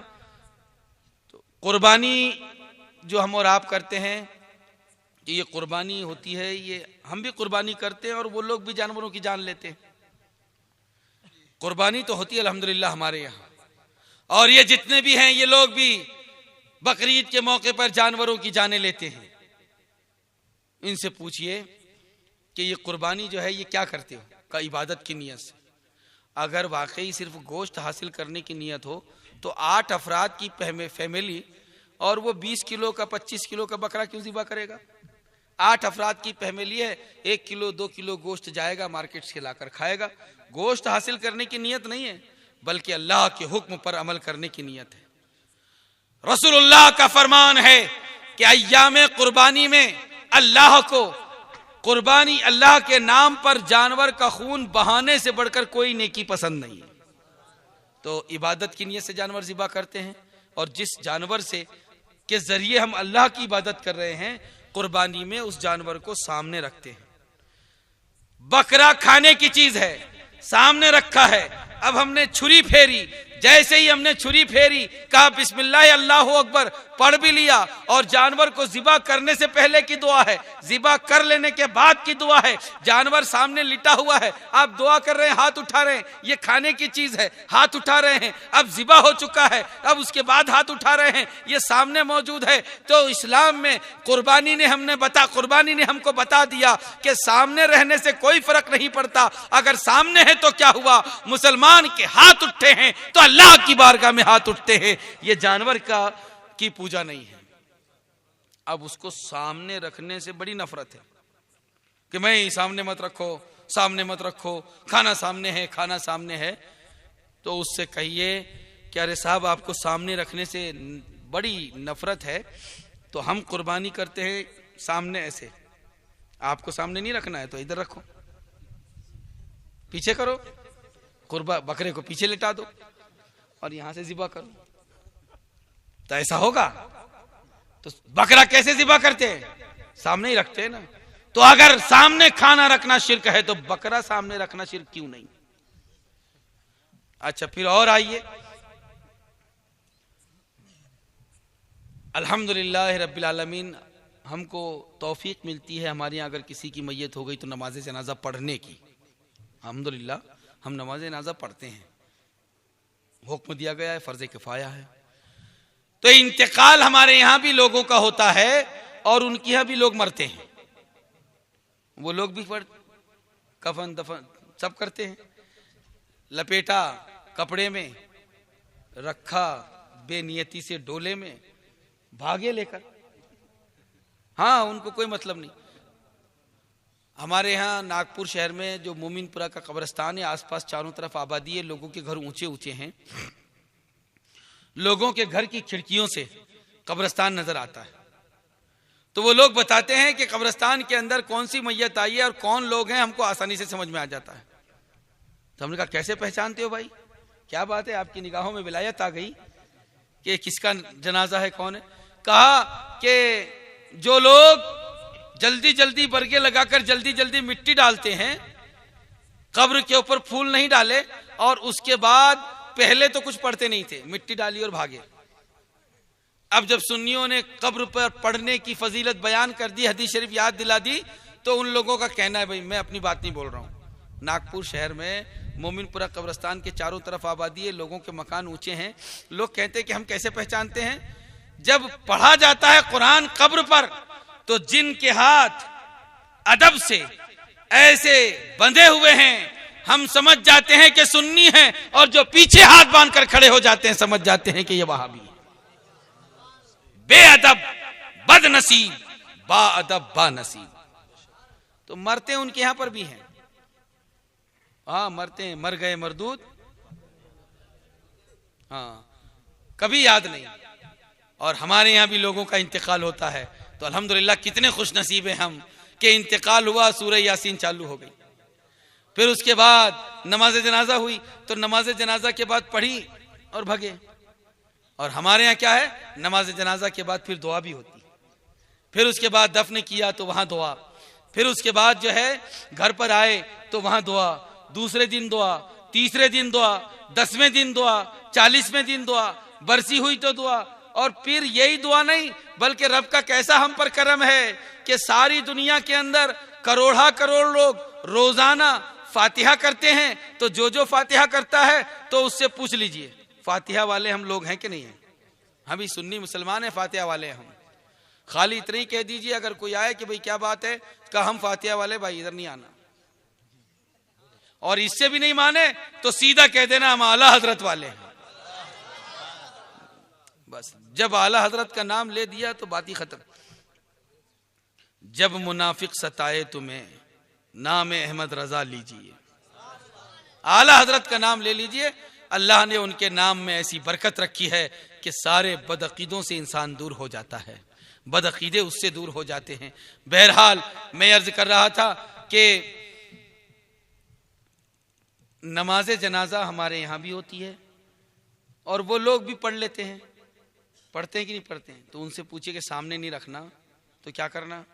तो कुर्बानी जो हम और आप करते हैं, ये कुर्बानी होती है, ये हम भी कुर्बानी करते हैं और वो लोग भी जानवरों की जान लेते हैं। कुर्बानी तो होती है अल्हम्दुलिल्लाह हमारे यहाँ, और ये जितने भी हैं ये लोग भी बकरीद के मौके पर जानवरों की जानें लेते हैं। इनसे पूछिए कि ये कुर्बानी जो है ये क्या करते हो? का इबादत की नीयत से। अगर वाकई सिर्फ गोश्त हासिल करने की नीयत हो तो 8 अफराद की फैमिली, और वो 20 किलो का 25 किलो का बकरा क्यों ज़िबा करेगा? 8 अफराद की फैमिली है, 1 किलो 2 किलो गोश्त जाएगा, मार्केट से लाकर खाएगा। गोश्त हासिल करने की नीयत नहीं है, बल्कि अल्लाह के हुक्म पर अमल करने की नीयत है। रसूलुल्लाह का फरमान है कि अय्याम कुर्बानी में अल्लाह को कुर्बानी, अल्लाह के नाम पर जानवर का खून बहाने से बढ़कर कोई नेकी पसंद नहीं है। तो इबादत की नीयत से जानवर ज़िबा करते हैं, और जिस जानवर से के जरिए हम अल्लाह की इबादत कर रहे हैं, कुर्बानी में उस जानवर को सामने रखते हैं। बकरा खाने की चीज है, सामने रखा है। अब हमने छुरी फेरी, जैसे ही हमने छुरी फेरी, कहा बिस्मिल्लाह अल्लाह अकबर, पढ़ भी लिया, और जानवर को ज़िबा करने से पहले की दुआ है, ज़िबा कर लेने के बाद की दुआ है। जानवर सामने लिटा हुआ है, आप दुआ कर रहे हैं, हाथ उठा रहे हैं, ये खाने की चीज है, हाथ उठा रहे हैं। अब ज़िबा हो चुका है, अब उसके बाद हाथ उठा रहे हैं, ये सामने मौजूद है। तो इस्लाम में कुर्बानी ने हमको बता दिया कि सामने रहने से कोई फर्क नहीं पड़ता। अगर सामने है तो क्या हुआ, मुसलमान के हाथ उठे हैं तो अल्लाह की बारगाह में हाथ उठते हैं। ये जानवर की पूजा नहीं है। अब उसको सामने रखने से बड़ी नफरत है कि मैं सामने मत रखो, सामने मत रखो, खाना सामने है, खाना सामने है। तो उससे कहिए कि अरे साहब, आपको सामने रखने से बड़ी नफरत है, तो हम कुर्बानी करते हैं सामने ऐसे। आपको सामने नहीं रखना है तो इधर रखो, पीछे करो, बकरे को पीछे लिटा दो और यहां से ज़िबा करो, तो ऐसा होगा। तो बकरा कैसे ज़िबा करते हैं? सामने ही रखते हैं ना। तो अगर सामने खाना रखना शिर्क है, तो बकरा सामने रखना शिर्क क्यों नहीं? अच्छा, फिर और आइए, अल्हम्दुलिल्लाह रब्बिल आलमीन, हमको तौफीक मिलती है, हमारे यहाँ अगर किसी की मैयत हो गई तो नमाज जनाजा पढ़ने की। अल्हम्दुलिल्लाह हम नमाज जनाजा पढ़ते हैं, हुक्म दिया गया है, फर्ज किफाया है। तो इंतकाल हमारे यहां भी लोगों का होता है, और उनके यहां भी लोग मरते हैं। वो लोग भी कफन दफन सब करते हैं, लपेटा कपड़े में, रखा बेनियती से डोले में, भागे लेकर। हाँ, उनको कोई मतलब नहीं। हमारे यहाँ नागपुर शहर में जो मोमिनपुरा का कब्रिस्तान है, आसपास चारों तरफ आबादी है, लोगों के घर ऊंचे ऊंचे हैं, लोगों के घर की खिड़कियों से कब्रिस्तान नजर आता है। तो वो लोग बताते हैं कि कब्रिस्तान के अंदर कौन सी मैयत आई है और कौन लोग हैं, हमको आसानी से समझ में आ जाता है। तो हमने कहा कैसे पहचानते हो भाई, क्या बात है, आपकी निगाहों में विलायत आ गई कि किसका जनाजा है, कौन है? कहा कि जो लोग जल्दी जल्दी बरगे लगाकर जल्दी जल्दी मिट्टी डालते हैं, कब्र के ऊपर फूल नहीं डाले, और उसके बाद पहले तो कुछ पढ़ते नहीं थे, मिट्टी डाली और भागे। अब जब सुन्नियों ने कब्र पर पढ़ने की फजीलत बयान कर दी, हदीस शरीफ याद दिला दी, तो उन लोगों का कहना है, भाई मैं अपनी बात नहीं बोल रहा हूँ, नागपुर शहर में मोमिनपुरा कब्रिस्तान के चारों तरफ आबादी है, लोगों के मकान ऊंचे हैं। लोग कहते हैं कि हम कैसे पहचानते हैं, जब पढ़ा जाता है कुरान कब्र पर, तो जिनके हाथ अदब से ऐसे बंधे हुए हैं, हम समझ जाते हैं कि सुन्नी है, और जो पीछे हाथ बांधकर खड़े हो जाते हैं, समझ जाते हैं कि ये वहाबी है। बेअदब बदनसीब, बाअदब बानसीब। तो मरते उनके यहां पर भी हैं। हाँ, मरते हैं, मर गए मरदूद, हाँ, कभी याद नहीं। और हमारे यहां भी लोगों का इंतकाल होता है, तो अल्हम्दुलिल्लाह कितने खुश नसीब हैं हम कि इंतकाल हुआ, सूरह यासीन चालू हो गई। फिर उसके बाद नमाज जनाजा हुई, तो नमाज जनाजा के बाद पढ़ी और भगे। और हमारे यहाँ क्या है, नमाज जनाजा के बाद फिर दुआ भी होती है। फिर उसके बाद दफन किया तो वहां दुआ, फिर उसके बाद जो है घर पर आए तो वहां दुआ, दूसरे दिन दुआ, तीसरे दिन दुआ, 10वें दिन दुआ, 40वें दिन दुआ, बरसी हुई तो दुआ। और फिर यही दुआ नहीं, बल्कि रब का कैसा हम पर करम है कि सारी दुनिया के अंदर करोड़ा करोड़ लोग रोजाना फातिहा करते हैं। तो जो जो फातिहा करता है तो उससे पूछ लीजिए, फातिहा वाले हम लोग हैं कि नहीं हैं? हम भी सुन्नी मुसलमान हैं, फातिहा वाले हैं हम। खाली इतना ही कह दीजिए, अगर कोई आए कि भाई क्या बात है, कहा हम फातिहा वाले, भाई इधर नहीं आना। और इससे भी नहीं माने तो सीधा कह देना हम आला हजरत वाले हैं। बस जब आला हजरत का नाम ले दिया तो बात ही खत्म। जब मुनाफिक सताए तुम्हें नाम अहमद रजा लीजिए, आला हजरत का नाम ले लीजिए। अल्लाह ने उनके नाम में ऐसी बरकत रखी है कि सारे बदअकीदों से इंसान दूर हो जाता है, बदअकीदे उससे दूर हो जाते हैं। बहरहाल मैं अर्ज कर रहा था कि नमाज जनाजा हमारे यहाँ भी होती है और वो लोग भी पढ़ लेते हैं, पढ़ते हैं कि नहीं पढ़ते हैं। तो उनसे पूछिए कि सामने नहीं रखना तो क्या करना।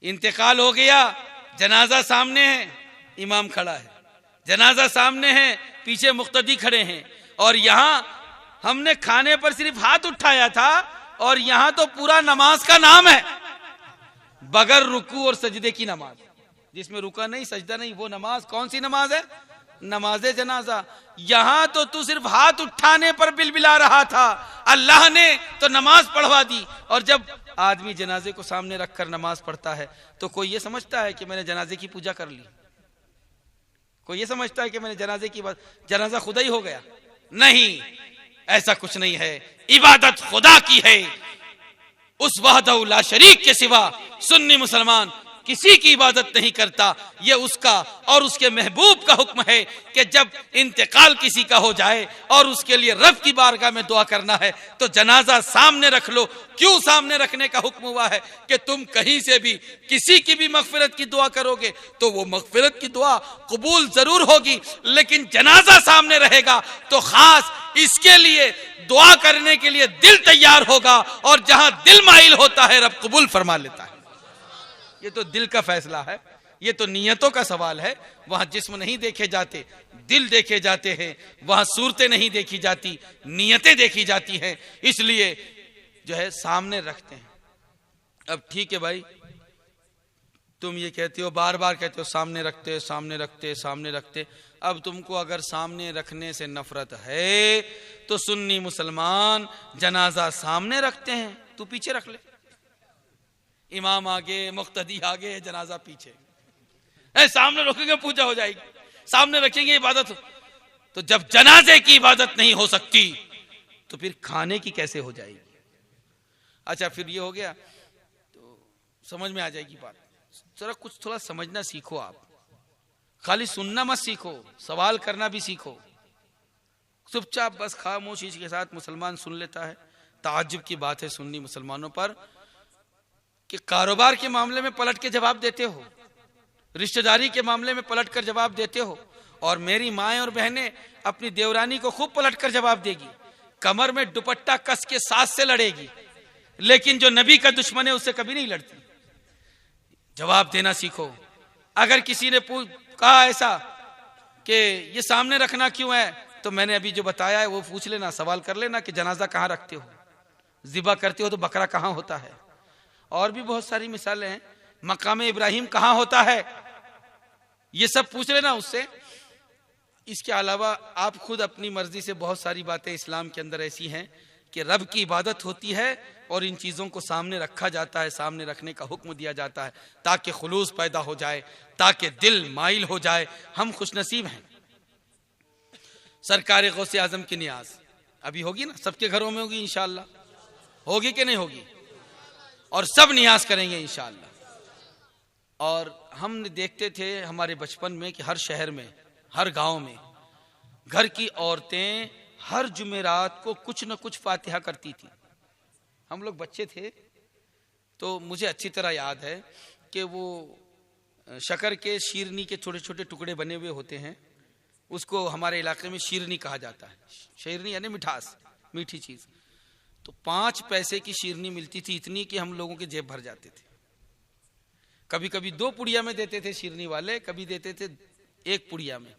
इंतकाल हो गया, जनाजा सामने है, इमाम खड़ा है, जनाजा सामने है, पीछे मुक्तदी खड़े हैं, और यहां हमने खाने पर सिर्फ हाथ उठाया था और यहां तो पूरा नमाज का नाम है, बगैर रुकू और सजदे की नमाज, जिसमें रुका नहीं सजदा नहीं, वो नमाज कौन सी नमाज है? नमाज जनाजा। यहां तो तू सिर्फ हाथ उठाने पर बिलबिला रहा था, अल्लाह ने तो नमाज पढ़वा दी। और जब आदमी जनाजे को सामने रखकर नमाज पढ़ता है तो कोई ये समझता है कि मैंने जनाजे की पूजा कर ली, कोई ये समझता है कि मैंने जनाजे की बात, जनाजा खुदा ही हो गया। नहीं, ऐसा कुछ नहीं है। इबादत खुदा की है, उस वहदहू ला शरीक के सिवा सुन्नी मुसलमान किसी की इबादत नहीं करता। ये उसका और उसके महबूब का हुक्म है कि जब इंतकाल किसी का हो जाए और उसके लिए रब की बारगाह में दुआ करना है तो जनाजा सामने रख लो। क्यों सामने रखने का हुक्म हुआ है? कि तुम कहीं से भी किसी की भी मगफिरत की दुआ करोगे तो वो मगफिरत की दुआ कबूल जरूर होगी, लेकिन जनाजा सामने रहेगा तो खास इसके लिए दुआ करने के लिए दिल तैयार होगा, और जहां दिल माइल होता है रब कबूल फरमा लेता है। ये तो दिल का फैसला है, ये तो नियतों का सवाल है। वहां जिस्म नहीं देखे जाते, दिल देखे जाते हैं। वहां सूरतें नहीं देखी जाती, नियतें देखी जाती हैं। इसलिए जो है सामने रखते हैं। अब ठीक है भाई, तुम ये कहते हो, बार बार कहते हो सामने रखते सामने रखते सामने रखते। अब तुमको अगर सामने रखने से नफरत है तो सुन्नी मुसलमान जनाजा सामने रखते हैं, तू पीछे रख ले। इमाम आगे, मुक्तदी आगे, जनाजा पीछे। सामने रखेंगे पूजा हो जाएगी, सामने रखेंगे इबादत। तो जब जनाजे की इबादत नहीं हो सकती तो फिर खाने की कैसे हो जाएगी? अच्छा, फिर ये हो गया तो समझ में आ जाएगी बात। जरा कुछ थोड़ा समझना सीखो। आप खाली सुनना मत सीखो, सवाल करना भी सीखो। चुपचाप बस खामोशी के साथ मुसलमान सुन लेता है। ताज्जुब की बात है सुन्नी मुसलमानों पर कि कारोबार के मामले में पलट के जवाब देते हो, रिश्तेदारी के मामले में पलट कर जवाब देते हो, और मेरी माएं और बहनें अपनी देवरानी को खूब पलट कर जवाब देगी, कमर में दुपट्टा कस के सास से लड़ेगी, लेकिन जो नबी का दुश्मन है उससे कभी नहीं लड़ती। जवाब देना सीखो। अगर किसी ने कहा ऐसा कि ये सामने रखना क्यों है, तो मैंने अभी जो बताया है वो पूछ लेना, सवाल कर लेना कि जनाजा कहाँ रखते हो, ज़िबा करते हो तो बकरा कहाँ होता है। और भी बहुत सारी मिसालें हैं, मकाम इब्राहिम कहाँ होता है, ये सब पूछ लेना उससे। इसके अलावा आप खुद अपनी मर्जी से बहुत सारी बातें इस्लाम के अंदर ऐसी हैं कि रब की इबादत होती है और इन चीज़ों को सामने रखा जाता है, सामने रखने का हुक्म दिया जाता है ताकि खुलूस पैदा हो जाए, ताकि दिल माइल हो जाए। हम खुशनसीब हैं। सरकार गौसे आजम की नियाज अभी होगी ना, सबके घरों में होगी इंशाअल्लाह, होगी कि नहीं होगी? और सब नियाज करेंगे इंशाअल्लाह। और हम देखते थे हमारे बचपन में कि हर शहर में, हर गांव में घर की औरतें हर जुमेरात को कुछ न कुछ फातिहा करती थी। हम लोग बच्चे थे तो मुझे अच्छी तरह याद है कि वो शक्कर के शीरनी के छोटे छोटे टुकड़े बने हुए होते हैं, उसको हमारे इलाके में शीरनी कहा जाता है। शीरनी यानी मिठास, मीठी चीज। तो 5 पैसे की शीरनी मिलती थी, इतनी कि हम लोगों के जेब भर जाते थे। कभी कभी 2 पुड़िया में देते थे शीरनी वाले, कभी देते थे 1 पुड़िया में।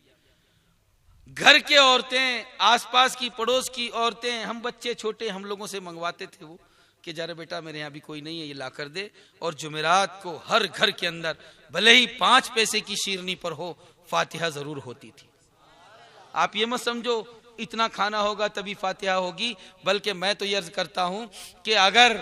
घर के औरतें, आसपास की पड़ोस की औरतें, हम बच्चे छोटे, हम लोगों से मंगवाते थे वो कि जरा बेटा मेरे यहाँ भी कोई नहीं है, ये ला कर दे। और जुमेरात को हर घर के अंदर भले ही 5 पैसे की शीरनी पर हो, फातिहा जरूर होती थी। आप ये मत समझो इतना खाना होगा तभी फातिहा होगी, बल्कि मैं तो ये अर्ज करता हूं कि अगर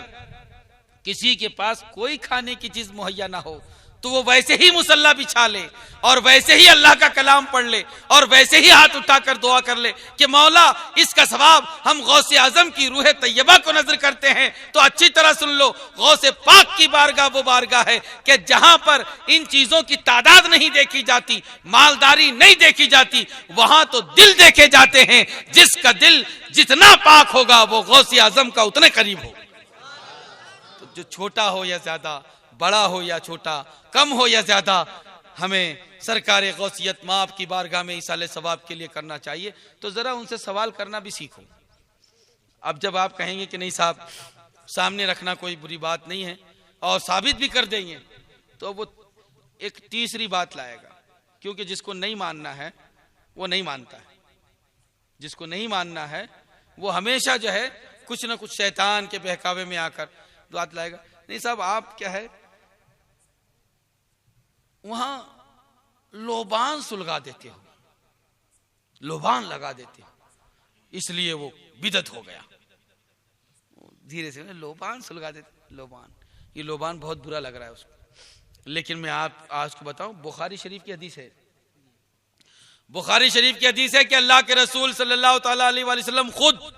किसी के पास कोई खाने की चीज मुहैया ना हो तो वो वैसे ही मुसल्ला बिछा ले और वैसे ही अल्लाह का कलाम पढ़ ले और वैसे ही हाथ उठाकर दुआ कर ले कि मौला इसका सवाब हम गौसे आजम की रूह तैयबा को नजर करते हैं। तो अच्छी तरह सुन लो, गौसे पाक की बारगाह वो बारगाह है कि जहां पर इन चीजों की तादाद नहीं देखी जाती, मालदारी नहीं देखी जाती, वहां तो दिल देखे जाते हैं। जिसका दिल जितना पाक होगा वो गौसे आजम का उतने करीब हो। तो जो छोटा हो या ज्यादा, बड़ा हो या छोटा, कम हो या ज्यादा, हमें सरकार गौसियत माप की बारगाह में इसाले सवाब के लिए करना चाहिए। तो जरा उनसे सवाल करना भी सीखो। अब जब आप कहेंगे कि नहीं साहब सामने रखना कोई बुरी बात नहीं है और साबित भी कर देंगे, तो वो एक तीसरी बात लाएगा, क्योंकि जिसको नहीं मानना है वो नहीं मानता है। जिसको नहीं मानना है वो हमेशा जो है कुछ ना कुछ शैतान के बहकावे में आकर बात लाएगा। नहीं साहब आप क्या है वहां लोबान सुलगा देते हो, लोबान लगा देते हो, इसलिए वो बिदत हो गया। धीरे से लोबान सुलगा देते, लोबान, ये लोबान बहुत बुरा लग रहा है उसको। लेकिन मैं आप आज को बताऊं, बुखारी शरीफ की हदीस है, बुखारी शरीफ की हदीस है कि अल्लाह के रसूल सल्लल्लाहु ताला अलैहि वसल्लम खुद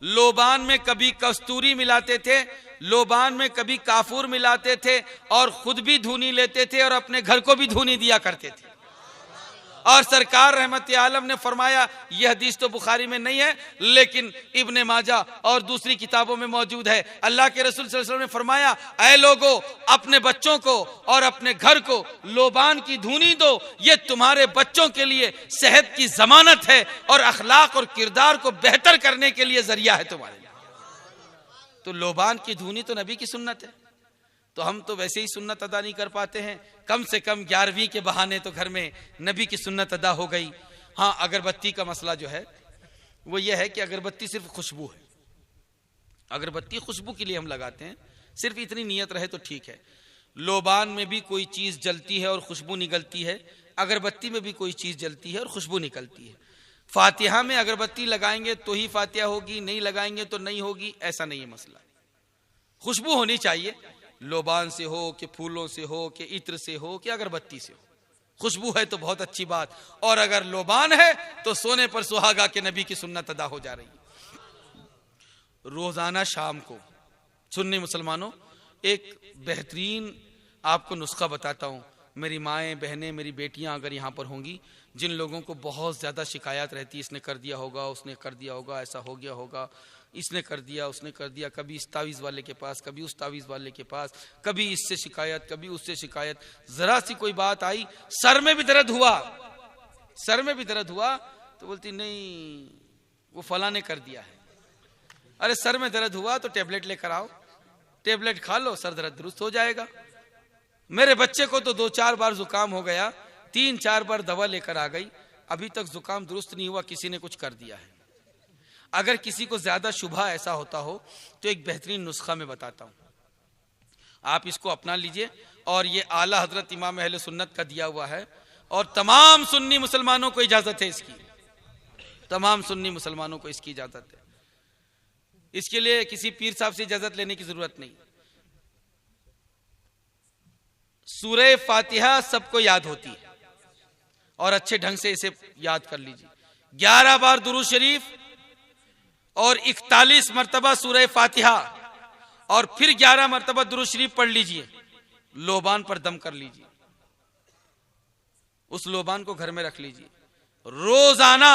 लोबान में कभी कस्तूरी मिलाते थे, लोबान में कभी काफूर मिलाते थे और खुद भी धुनी लेते थे और अपने घर को भी धुनी दिया करते थे। और सरकार रहमत आलम ने फरमाया, यह हदीस तो बुखारी में नहीं है लेकिन इब्ने माजा और दूसरी किताबों में मौजूद है। अल्लाह के रसूल सल्लल्लाहु अलैहि वसल्लम ने फरमाया, ऐ लोगों अपने बच्चों को और अपने घर को लोबान की धुनी दो, ये तुम्हारे बच्चों के लिए सेहत की जमानत है और अखलाक और किरदार को बेहतर करने के लिए जरिया है तुम्हारे लिए। तो लोबान की धुनी तो नबी की सुन्नत है, तो हम तो वैसे ही सुन्नत अदा नहीं कर पाते हैं। कम से कम 11वीं के बहाने तो घर में नबी की सुन्नत अदा हो गई। हाँ, अगरबत्ती का मसला जो है वो ये है कि अगरबत्ती सिर्फ खुशबू है, अगरबत्ती खुशबू के लिए हम लगाते हैं, सिर्फ इतनी नियत रहे तो ठीक है। लोबान में भी कोई चीज जलती है और खुशबू निकलती है, अगरबत्ती में भी कोई चीज जलती है और खुशबू निकलती है। फातिहा में अगरबत्ती लगाएंगे तो ही फातिहा होगी, नहीं लगाएंगे तो नहीं होगी, ऐसा नहीं है मसला। खुशबू होनी चाहिए, लोबान से हो कि फूलों से हो कि इत्र से हो कि अगरबत्ती से हो, खुशबू है तो बहुत अच्छी बात। और अगर लोबान है तो सोने पर सुहागा के नबी की सुन्नत अदा हो जा रही है। रोजाना शाम को सुन्नी मुसलमानों एक बेहतरीन आपको नुस्खा बताता हूं। मेरी माएँ बहनें, मेरी बेटियां अगर यहाँ पर होंगी, जिन लोगों को बहुत ज्यादा शिकायत रहती है, इसने कर दिया होगा, उसने कर दिया होगा, ऐसा हो गया होगा, इसने कर दिया, उसने कर दिया, कभी इस तावीज़ वाले के पास, कभी उस तावीज़ वाले के पास, कभी इससे शिकायत, कभी उससे शिकायत, जरा सी कोई बात आई, सर में भी दर्द हुआ, सर में भी दर्द हुआ, तो बोलती नहीं वो फला ने कर दिया है। अरे सर में दर्द हुआ तो टेबलेट लेकर आओ, टेबलेट खा लो, सर दर्द दुरुस्त हो जाएगा। मेरे बच्चे को तो 2-4 बार जुकाम हो गया, 3-4 बार दवा लेकर आ गई, अभी तक जुकाम दुरुस्त नहीं हुआ, किसी ने कुछ कर दिया है। अगर किसी को ज्यादा शुभा ऐसा होता हो तो एक बेहतरीन नुस्खा मैं बताता हूं, आप इसको अपना लीजिए। और ये आला हजरत इमाम अहले सुन्नत का दिया हुआ है और तमाम सुन्नी मुसलमानों को इजाजत है इसकी, तमाम सुन्नी मुसलमानों को इसकी इजाजत है। इसके लिए किसी पीर साहब से इजाजत लेने की जरूरत नहीं। सूरह फातिहा सबको याद होती है और अच्छे ढंग से इसे याद कर लीजिए। 11 बार दुरूद शरीफ और 41 मरतबा सूरह फातिहा और फिर 11 मरतबा दुरूद शरीफ पढ़ लीजिए। लोबान पर दम कर लीजिए, उस लोबान को घर में रख लीजिए। रोजाना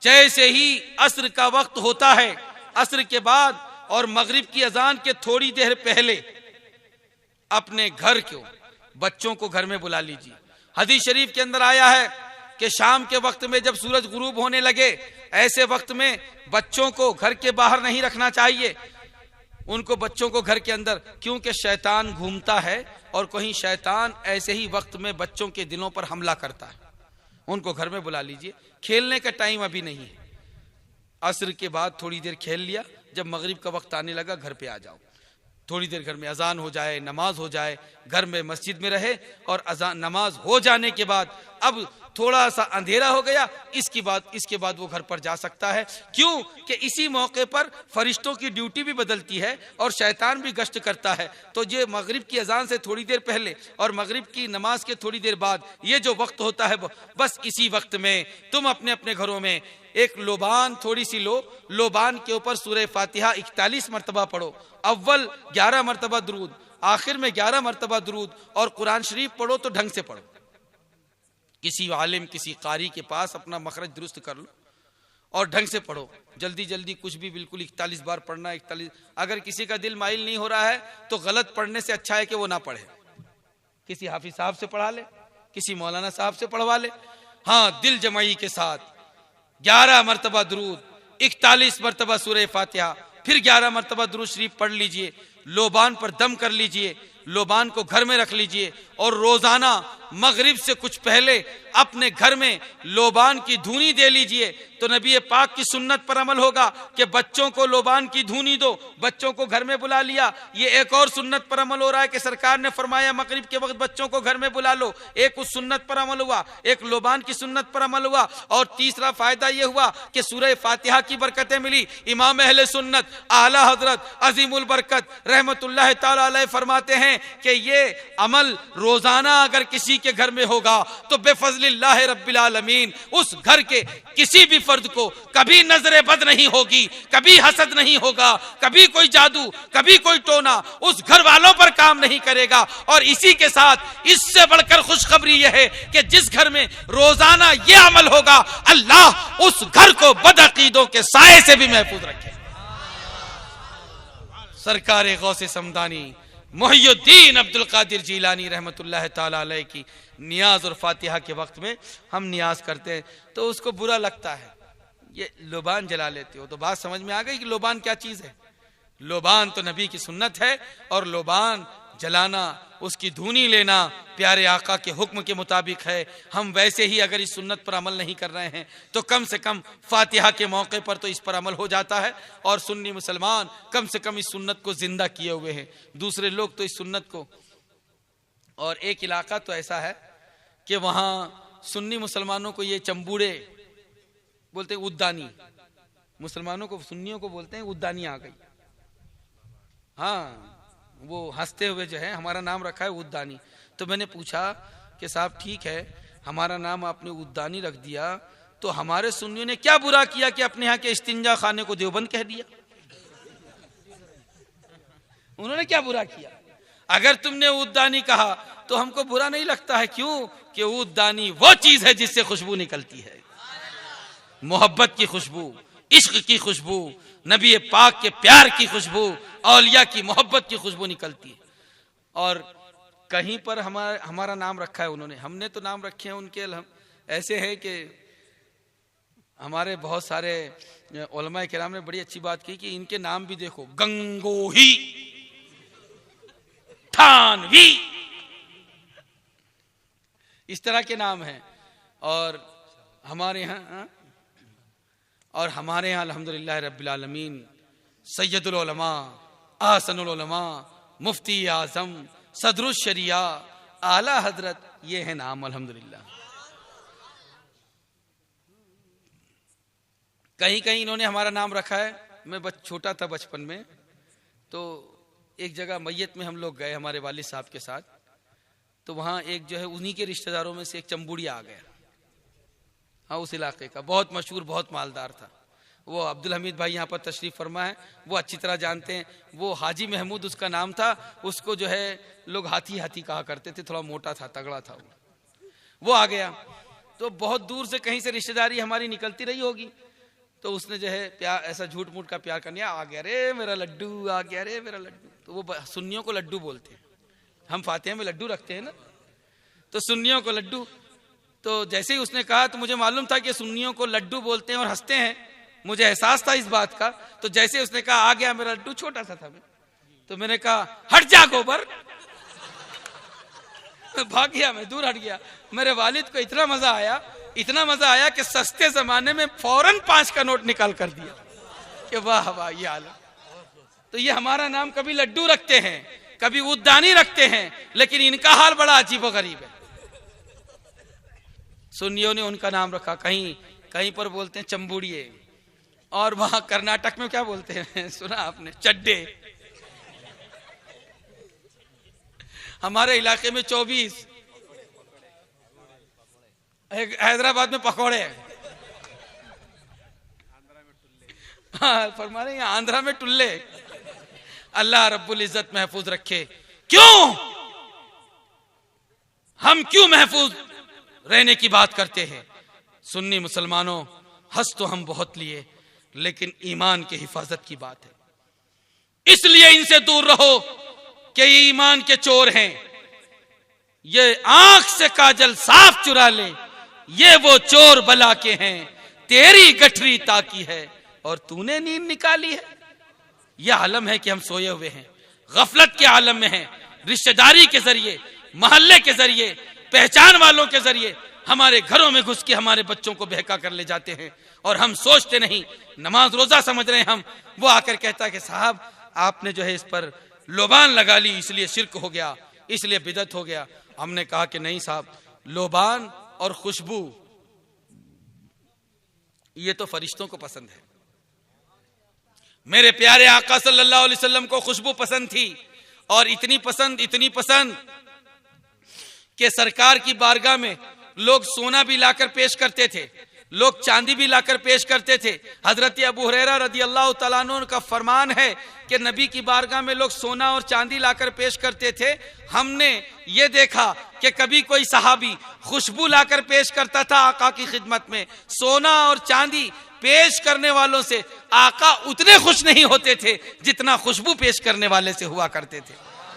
जैसे ही अस्र का वक्त होता है, अस्र के बाद और मगरिब की अजान के थोड़ी देर पहले अपने घर को, बच्चों को घर में बुला लीजिए। हदीस शरीफ के अंदर आया है कि शाम के वक्त में जब सूरज गुरूब होने लगे, ऐसे वक्त में बच्चों को घर के बाहर नहीं रखना चाहिए, उनको बच्चों को घर के अंदर, क्योंकि शैतान घूमता है और कहीं शैतान ऐसे ही वक्त में बच्चों के दिलों पर हमला करता है। उनको घर में बुला लीजिए। खेलने का टाइम अभी नहीं है, अस्र के बाद थोड़ी देर खेल लिया, जब मगरिब का वक्त आने लगा घर पे आ जाओ। थोड़ी देर घर में अजान हो जाए, नमाज हो जाए, घर में मस्जिद में रहे, और अजान नमाज हो जाने के बाद अब थोड़ा सा अंधेरा हो गया, इसके बाद वो घर पर जा सकता है। क्यों कि इसी मौके पर फरिश्तों की ड्यूटी भी बदलती है और शैतान भी गश्त करता है। तो ये मगरिब की अजान से थोड़ी देर पहले और मगरिब की नमाज के थोड़ी देर बाद ये जो वक्त होता है, बस इसी वक्त में तुम अपने अपने घरों में एक लोबान थोड़ी सी लोबान के ऊपर सूरह फातिहा 41 मरतबा पढ़ो। अव्वल 11 मरतबा दुरूद, आखिर में 11 मरतबा दुरूद, और कुरान शरीफ पढ़ो तो ढंग से पढ़ो। किसी आलिम, किसी कारी के पास अपना मखरज दुरुस्त कर लो और ढंग से पढ़ो। जल्दी जल्दी कुछ भी बिल्कुल 41 बार पढ़ना, 41। अगर किसी का दिल माइल नहीं हो रहा है तो गलत पढ़ने से अच्छा है कि वो ना पढ़े, किसी हाफिज साहब से पढ़ा ले, किसी मौलाना साहब से पढ़वा ले। हाँ, दिल जमाई के साथ 11 मरतबा दुरूद, 41 मरतबा सूरह फातिहा, फिर 11 मरतबा दुरूद शरीफ पढ़ लीजिए। लोबान पर दम कर लीजिए, लोबान को घर में रख लीजिए, और रोजाना मगरिब से कुछ पहले अपने घर में लोबान की धुनी दे लीजिए। तो नबी पाक की सुन्नत पर अमल होगा कि बच्चों को लोबान की धुनी दो, बच्चों को घर में बुला लिया। ये एक और सुन्नत पर अमल हो रहा है कि सरकार ने फरमाया मगरिब के वक्त बच्चों को घर में बुला लो। एक उस सुन्नत पर अमल हुआ, एक लोबान की सुन्नत पर अमल हुआ, और तीसरा फायदा यह हुआ कि सूरह फातिहा की बरकतें मिली। इमाम अहले सुन्नत आला हजरत अजीमुल बरकत रहमतुल्लाह ताला अलैह फरमाते हैं कि ये अमल रोजाना अगर किसी के घर में होगा तो बेफजलिल्लाह रब्बिल आलमीन उस घर के किसी भी फर्द को कभी नजरे बद नहीं होगी, कभी हसद नहीं होगा, कभी कोई जादू, कभी कोई टोना उस घर वालों पर काम नहीं करेगा। और इसी के साथ इससे बढ़कर खुशखबरी यह है कि जिस घर में रोजाना यह अमल होगा, अल्लाह उस घर को बदअकीदों के साए से भी महफूज रखे। सरकार गौसे समदानी मुहियुद्दीन अब्दुल कादिर जीलानी रहमतुल्लाह ताला अलैह की नियाज और फातिहा के वक्त में हम नियाज करते हैं तो उसको बुरा लगता है, ये लोबान जला लेते हो। तो बात समझ में आ गई कि लोबान क्या चीज है। लोबान तो नबी की सुन्नत है, और लोबान जलाना, उसकी धुनी लेना प्यारे आका के हुक्म के मुताबिक है। हम वैसे ही अगर इस सुन्नत पर अमल नहीं कर रहे हैं तो कम से कम फातिहा के मौके पर तो इस पर अमल हो जाता है, और सुन्नी मुसलमान कम से कम इस सुन्नत को जिंदा किए हुए हैं। दूसरे लोग तो इस सुन्नत को, और एक इलाका तो ऐसा है कि वहां सुन्नी मुसलमानों को ये चंबूड़े बोलते हैं, उद्दानी, मुसलमानों को सुन्नियों को बोलते हैं उद्दानी आ गई। हाँ, वो हंसते हुए जो है हमारा नाम रखा है उद्दानी। तो मैंने पूछा कि साहब ठीक है, हमारा नाम आपने उद्दानी रख दिया, तो हमारे सुन्नियों ने क्या बुरा किया कि अपने यहाँ के इस्तिंजा खाने को देवबंद कह दिया? उन्होंने क्या बुरा किया? अगर तुमने उद्दानी कहा तो हमको बुरा नहीं लगता है। क्यों कि उद्दानी वो चीज है जिससे खुशबू निकलती है, मोहब्बत की खुशबू, इश्क की खुशबू, नबी पाक के प्यार की खुशबू, औलिया की मोहब्बत की खुशबू निकलती है। और कहीं पर हमारा नाम रखा है उन्होंने, हमने तो नाम रखे हैं उनके ऐसे हैं कि हमारे बहुत सारे उलमा किराम ने बड़ी अच्छी बात की कि इनके नाम भी देखो, गंगोही, थानवी, इस तरह के नाम हैं। और हमारे यहाँ अल्हम्दुलिल्लाह रब्बिल आलमीन सैयदुल उलमा, आसनुल उलमा, मुफ्ती आजम, सदरुश शरिया, आला हजरत, ये है नाम अल्हम्दुलिल्लाह। कहीं कहीं इन्होंने हमारा नाम रखा है। मैं छोटा था बचपन में, तो एक जगह मैयत में हम लोग गए हमारे वालिद साहब के साथ, तो वहाँ एक जो है उन्हीं के रिश्तेदारों में से एक चंबूड़िया आ गया। हाँ, उस इलाके का बहुत मशहूर, बहुत मालदार था। वो अब्दुल हमीद भाई यहाँ पर तशरीफ फरमा है, वो अच्छी तरह जानते हैं। वो हाजी महमूद उसका नाम था, उसको जो है लोग हाथी हाथी कहा करते थे, थोड़ा मोटा था, तगड़ा था। वो आ गया, तो बहुत दूर से कहीं से रिश्तेदारी हमारी निकलती रही होगी, तो उसने जो है प्यार, ऐसा झूठ मूठ का प्यार करने आ गया, रे मेरा लड्डू आ गया, रे मेरा लड्डू। तो वो सुन्नियों को लड्डू बोलते हैं, हम फातिहा में लड्डू रखते हैं ना, तो सुन्नियों को लड्डू। तो जैसे ही उसने कहा तो मुझे मालूम था कि सुन्नियों को लड्डू बोलते हैं और हंसते हैं, मुझे एहसास था इस बात का। तो जैसे उसने कहा आ गया मेरा लड्डू, छोटा सा था मैं, तो मैंने कहा हट जा गोबर, भाग गया, मैं दूर हट गया। मेरे वालिद को इतना मजा आया कि सस्ते जमाने में फौरन 5 का नोट निकाल कर दिया कि वाह वाह ये हालत। तो तो ये हमारा नाम कभी लड्डू रखते हैं, कभी उद्दानी रखते हैं, लेकिन इनका हाल बड़ा अजीबोगरीब है। सुन्नियों ने उनका नाम रखा, कहीं कहीं पर बोलते हैं चंबुड़िए, और वहां कर्नाटक में क्या बोलते हैं सुना आपने, चड्डे। हमारे इलाके में 24, हैदराबाद में पकौड़े, हाँ फरमा रहे हैं आंध्रा में टुल्ले। अल्लाह रब्बुल इज्जत महफूज रखे। क्यों हम क्यों महफूज रहने की बात करते हैं? सुन्नी मुसलमानों, हंस तो हम बहुत लिए, लेकिन ईमान की हिफाजत की बात है। इसलिए इनसे दूर रहो कि ये ईमान के चोर हैं। ये आंख से काजल साफ चुरा ले, ये वो चोर बला के हैं, तेरी गठरी ताकी है और तूने नींद निकाली है। यह आलम है कि हम सोए हुए हैं, गफलत के आलम में हैं। रिश्तेदारी के जरिए, मोहल्ले के जरिए, पहचान वालों के जरिए हमारे घरों में घुस के हमारे बच्चों को बहका कर ले जाते हैं, और हम सोचते नहीं, नमाज रोजा समझ रहे हैं हम। वो आकर कहता है कि साहब आपने जो है इस पर लोबान लगा ली, इसलिए शिर्क हो गया, इसलिए बिदत हो गया। हमने कहा कि नहीं साहब, लोबान और खुशबू ये तो फरिश्तों को पसंद है। मेरे प्यारे आका सल्लल्लाहु अलैहि वसल्लम को खुशबू पसंद थी, और इतनी पसंद कि सरकार की बारगाह में लोग सोना भी लाकर पेश करते थे, लोग चांदी भी लाकर पेश करते थे। हजरत अबू हुरैरा रदी अल्लाह तआला अन्हु का फरमान है कि नबी की बारगाह में लोग सोना और चांदी लाकर पेश करते थे। हमने ये देखा कि कभी कोई सहाबी खुशबू लाकर पेश करता था आका की खिदमत में। सोना और चांदी पेश करने वालों से आका उतने खुश नहीं होते थे जितना खुशबू पेश करने वाले से हुआ करते थे।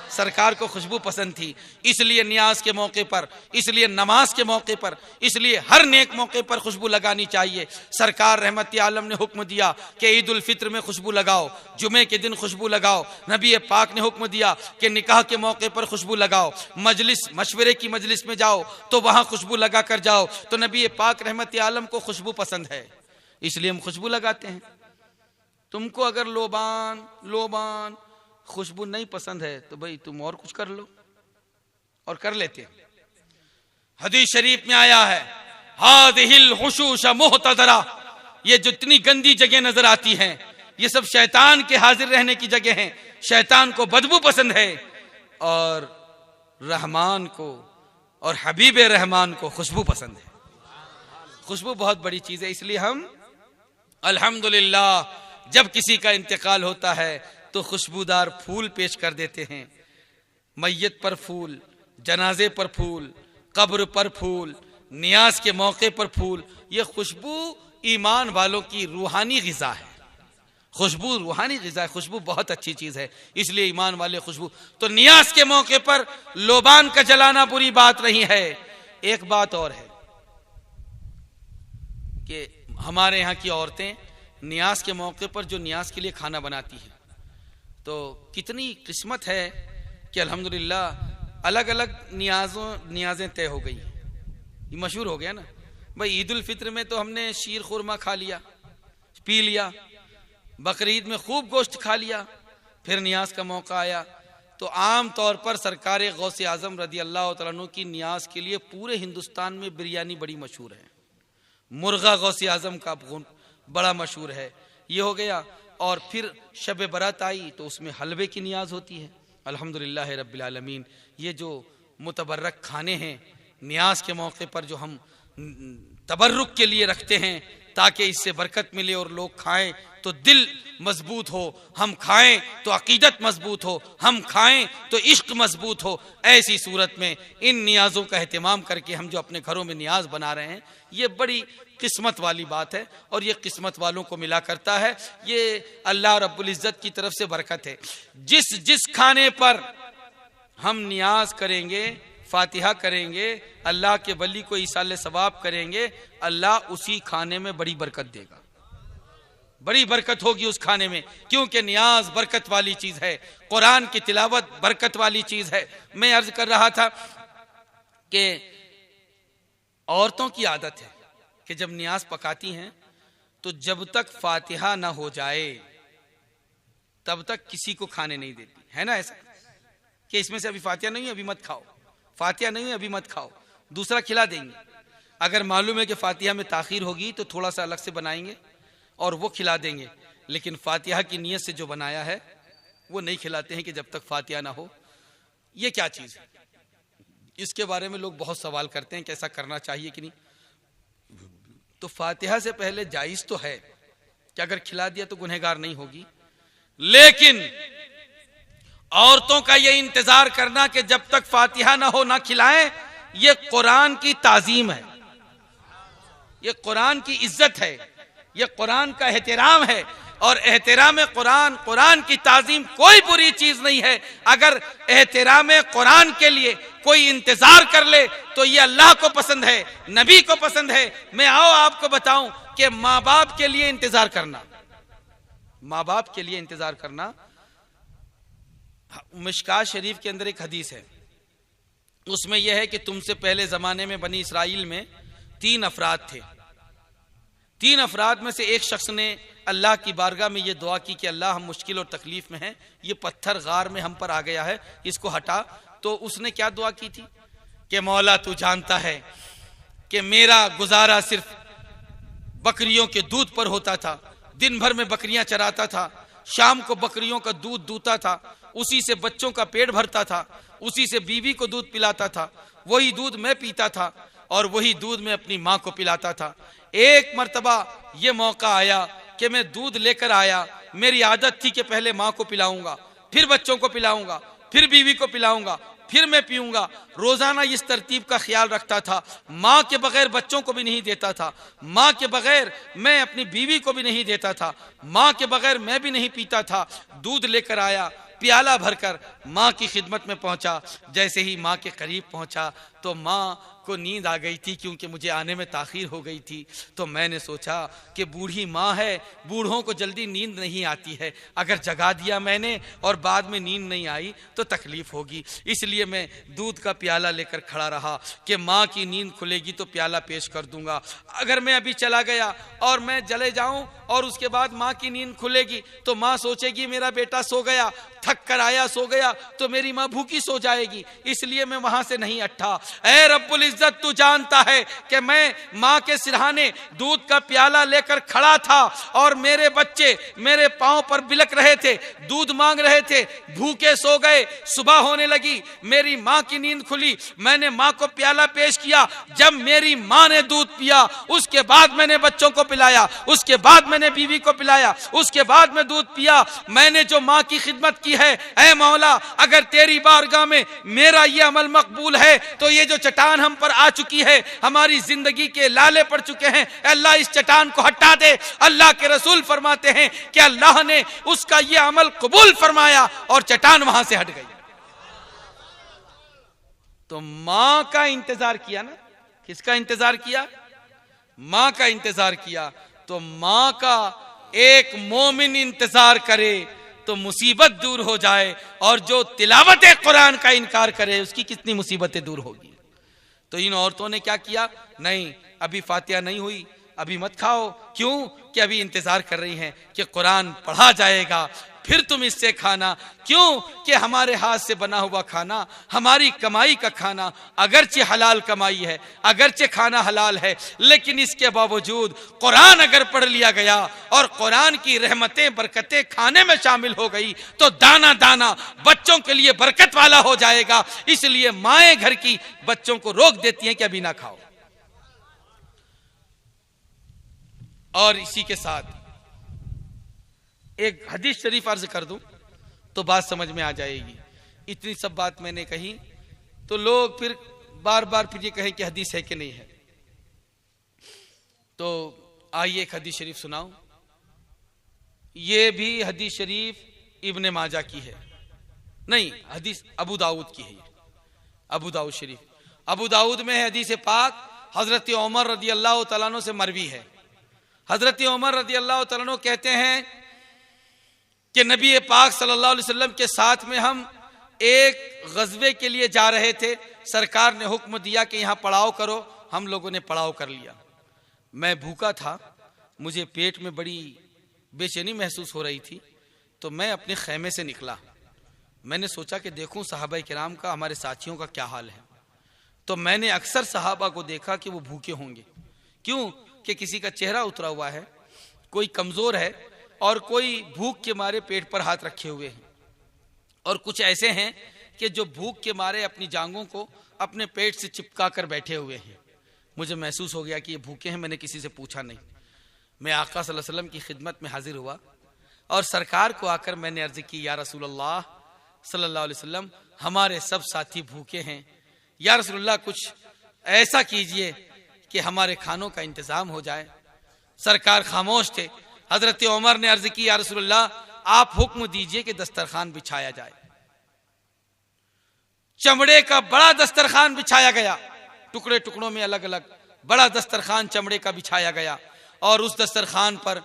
सरकार को खुशबू पसंद थी, इसलिए नियाज के मौके पर, इसलिए नमाज के मौके पर, इसलिए हर नेक मौके पर खुशबू लगानी चाहिए। सरकार रहमत आलम ने हुक्म दिया कि ईद उल फित्र में खुशबू लगाओ, जुमे के दिन खुशबू लगाओ। नबी पाक ने हुक्म दिया कि निकाह के मौके पर खुशबू लगाओ, मजलिस मशवरे की मजलिस में जाओ तो वहां खुशबू लगा कर जाओ। तो नबी पाक रहमत आलम को खुशबू पसंद है, इसलिए हम खुशबू लगाते हैं। तुमको अगर लोबान खुशबू नहीं पसंद है तो भाई तुम और कुछ कर लो, और कर लेते हैं। हदीस शरीफ में आया है, हादिहिल हुशूश मुहतदरा, ये जितनी गंदी जगह नजर आती हैं ये सब शैतान के हाजिर रहने की जगह हैं। शैतान को बदबू पसंद है, और रहमान को और हबीब रहमान को खुशबू पसंद है। खुशबू बहुत बड़ी चीज है, इसलिए हम अल्हम्दुलिल्लाह जब किसी का इंतकाल होता है तो खुशबूदार फूल पेश कर देते हैं। मैयत पर फूल, जनाजे पर फूल, कब्र पर फूल, नियाज के मौके पर फूल। ये खुशबू ईमान वालों की रूहानी गिजा है। खुशबू रूहानी गिजा है, खुशबू बहुत अच्छी चीज है, इसलिए ईमान वाले खुशबू। तो नियाज के मौके पर लोबान का जलाना बुरी बात नहीं है। एक बात और है कि हमारे यहाँ की औरतें नियाज के मौके पर जो नियाज के लिए खाना बनाती हैं, तो कितनी किस्मत है कि अल्हम्दुलिल्लाह अलग अलग नियाजें तय हो गई। ये मशहूर हो गया ना भाई, ईद उल फित्र में तो हमने शीर खुरमा खा लिया, पी लिया, बकरीद में खूब गोश्त खा लिया, फिर नियाज का मौका आया तो आम तौर पर सरकार गौसे आजम रदी अल्लाह तआला अन्हु की नियाज के लिए पूरे हिंदुस्तान में बिरयानी बड़ी मशहूर है। मुर्गा गौसे आजम का बड़ा मशहूर है। ये हो गया, और फिर शब बरात आई तो उसमें हलवे की नियाज होती है। अल्हम्दुलिल्लाह रब्बिल आलमीन, ये जो मुतबर्रक खाने हैं नियाज के मौके पर जो हम तबर्रुक के लिए रखते हैं ताकि इससे बरकत मिले और लोग खाएं तो दिल मजबूत हो, हम खाएं तो अकीदत मजबूत हो, हम खाएं तो इश्क मजबूत हो। ऐसी सूरत में इन नियाजों का एहतमाम करके हम जो अपने घरों में नियाज बना रहे हैं ये बड़ी किस्मत वाली बात है, और ये किस्मत वालों को मिला करता है। ये अल्लाह रब्बुल इज्जत की तरफ से बरकत है। जिस खाने पर हम नियाज करेंगे, फातिहा करेंगे, अल्लाह के वली को ईसाले सवाब करेंगे, अल्लाह उसी खाने में बड़ी बरकत देगा, बड़ी बरकत होगी उस खाने में, क्योंकि नियाज बरकत वाली चीज है, कुरान की तिलावत बरकत वाली चीज है। मैं अर्ज कर रहा था कि औरतों की आदत है कि जब नियाज पकाती हैं तो जब तक फातिहा ना हो जाए तब तक किसी को खाने नहीं देती है ना। ऐसा कि इसमें से अभी फातिहा नहीं है, अभी मत खाओ, फातिहा नहीं है, अभी मत खाओ, दूसरा खिला देंगे। अगर मालूम है कि फातिहा में ताखीर होगी तो थोड़ा सा अलग से बनाएंगे और वो खिला देंगे, लेकिन फातिहा की नीयत से जो बनाया है वो नहीं खिलाते हैं कि जब तक फातिहा ना हो। ये क्या चीज है? इसके बारे में लोग बहुत सवाल करते हैं कि ऐसा करना चाहिए कि नहीं। तो फातिहा से पहले जायज तो है कि अगर खिला दिया तो गुनहगार नहीं होगी, लेकिन औरतों का ये इंतजार करना कि जब तक फातिहा ना हो ना खिलाएं, ये कुरान की ताजीम है, ये कुरान की इज्जत है, ये कुरान का एहतराम है। और एहतराम कुरान, कुरान की ताजीम कोई बुरी चीज नहीं है। अगर एहतराम कुरान के लिए कोई इंतजार कर ले तो ये अल्लाह को पसंद है, नबी को पसंद है। मैं आओ आपको बताऊं कि माँ बाप के लिए इंतजार करना, माँ बाप के लिए इंतजार करना। मिशकात शरीफ के अंदर एक हदीस है, उसमें यह है कि तुमसे पहले जमाने में बनी इसराइल में 3 अफराद थे। 3 अफराद में से एक शख्स ने अल्लाह की बारगाह में ये दुआ की कि अल्लाह हम मुश्किल और तकलीफ में हैं, ये पत्थर गार में हम पर आ गया है, इसको हटा। तो उसने क्या दुआ की थी कि मौला तू जानता है कि मेरा गुजारा सिर्फ बकरियों के दूध पर होता था, दिन भर में बकरियां चराता था, शाम को बकरियों का दूध दूता था, उसी से बच्चों का पेट भरता था, उसी से बीवी को दूध पिलाता था, वही दूध मैं पीता था और वही दूध मैं अपनी माँ को पिलाता था। एक मर्तबा ये मौका आया कि मैं दूध लेकर आया, मेरी आदत थी कि पहले माँ को पिलाऊंगा, फिर बच्चों को पिलाऊंगा, फिर बीवी को पिलाऊंगा, फिर मैं पीऊंगा। रोजाना इस तरतीब का ख्याल रखता था। माँ के बगैर बच्चों को भी नहीं देता था, माँ के बगैर मैं अपनी बीवी को भी नहीं देता था, माँ के बगैर मैं भी नहीं पीता था। दूध लेकर आया, प्याला भरकर माँ की खिदमत में पहुंचा। जैसे ही माँ के करीब पहुंचा तो माँ को नींद आ गई थी, क्योंकि मुझे आने में ताखीर हो गई थी। तो मैंने सोचा कि बूढ़ी माँ है, बूढ़ों को जल्दी नींद नहीं आती है, अगर जगा दिया मैंने और बाद में नींद नहीं आई तो तकलीफ होगी। इसलिए मैं दूध का प्याला लेकर खड़ा रहा कि माँ की नींद खुलेगी तो प्याला पेश कर दूंगा। अगर मैं अभी चला गया और मैं चले जाऊं और उसके बाद माँ की नींद खुलेगी तो माँ सोचेगी मेरा बेटा सो गया, थक कर आया, सो गया, तो मेरी माँ भूखी सो जाएगी। इसलिए मैं वहां से नहीं अट्ठा। ऐ रब्बुल इज्जत तू जानता है कि मैं माँ के सिरहाने दूध का प्याला लेकर खड़ा था और मेरे बच्चे मेरे पांव पर बिलक रहे थे, दूध मांग रहे थे, भूखे सो गए। सुबह होने लगी, मेरी माँ की नींद खुली, मैंने माँ को प्याला पेश किया। जब मेरी माँ ने दूध पिया उसके बाद मैंने बच्चों को पिलाया, उसके बाद मैंने बीवी को पिलाया, उसके बाद मैं दूध पिया। मैंने जो माँ की खिदमत की है, ऐ मौला अगर तेरी बारगाह में मेरा ये अमल मकबूल है तो ये जो चट्टान हम पर आ चुकी है, हमारी जिंदगी के लाले पड़ चुके हैं, अल्लाह इस चट्टान को हटा दे। अल्लाह के रसूल फरमाते हैं कि अल्लाह ने उसका ये अमल कबूल फरमाया और चट्टान वहां से हट गई। तो मां का इंतजार किया ना, किसका इंतजार किया? मां का इंतजार किया। तो मां का एक मोमिन इंतजार करे तो मुसीबत दूर हो जाए, और जो तिलावत कुरान का इनकार करे उसकी कितनी मुसीबतें दूर होगी। तो इन औरतों ने क्या किया? नहीं, अभी फातिहा नहीं हुई, अभी मत खाओ। क्यों? कि अभी इंतजार कर रही हैं कि कुरान पढ़ा जाएगा फिर तुम इससे खाना। क्यों? कि हमारे हाथ से बना हुआ खाना, हमारी कमाई का खाना, अगरचे हलाल कमाई है, अगरचे खाना हलाल है, लेकिन इसके बावजूद कुरान अगर पढ़ लिया गया और कुरान की रहमतें बरकतें खाने में शामिल हो गई तो दाना दाना बच्चों के लिए बरकत वाला हो जाएगा। इसलिए माएं घर की बच्चों को रोक देती हैं कि अभी ना खाओ। और इसी के साथ एक हदीस शरीफ अर्ज कर दूं तो बात समझ में आ जाएगी। इतनी सब बात मैंने कही तो लोग फिर बार बार फिर ये कहें कि हदीस है कि नहीं है। तो आइए एक हदीस शरीफ सुनाऊं। ये भी हदीस शरीफ इब्ने माजा की है, नहीं हदीस अबू दाऊद की है। अबू दाऊद शरीफ, अबू दाऊद में है हदीस पाक, हजरत उमर रदी अल्लाह तआला अन्हु से मरवी है। हजरत उमर रदी अल्लाह तआला अन्हु कहते हैं कि नबी पाक सल्लल्लाहु अलैहि वसल्लम के साथ में हम एक गज़वे के लिए जा रहे थे। सरकार ने हुक्म दिया कि यहाँ पड़ाव करो, हम लोगों ने पड़ाव कर लिया। मैं भूखा था, मुझे पेट में बड़ी बेचैनी महसूस हो रही थी, तो मैं अपने खैमे से निकला। मैंने सोचा कि देखूं सहाबा किराम का, हमारे साथियों का क्या हाल है। तो मैंने अक्सर सहाबा को देखा कि वो भूखे होंगे। क्यों? कि किसी का चेहरा उतरा हुआ है, कोई कमजोर है और कोई भूख के मारे पेट पर हाथ रखे हुए हैं, और कुछ ऐसे हैं कि जो भूख के मारे अपनी जांघों को अपने पेट से चिपका कर बैठे हुए हैं। मुझे महसूस हो गया कि ये भूखे हैं। मैंने किसी से पूछा नहीं। मैं आका सल्लल्लाहु अलैहि वसल्लम की खिदमत में हाजिर हुआ और सरकार को आकर मैंने अर्ज की, या रसूल अल्लाह सल्लल्लाहु अलैहि वसल्लम, हमारे सब साथी भूखे हैं। या रसूलल्लाह, कुछ ऐसा कीजिए कि हमारे खानों का इंतजाम हो जाए। सरकार खामोश थे। हजरत उमर ने अर्ज की, या रसूलल्लाह, आप हुक्म दीजिए कि दस्तरखान बिछाया जाए। चमड़े का बड़ा दस्तरखान बिछाया गया, टुकड़े टुकड़ों में अलग अलग बड़ा दस्तरखान चमड़े का बिछाया गया, और उस दस्तरखान पर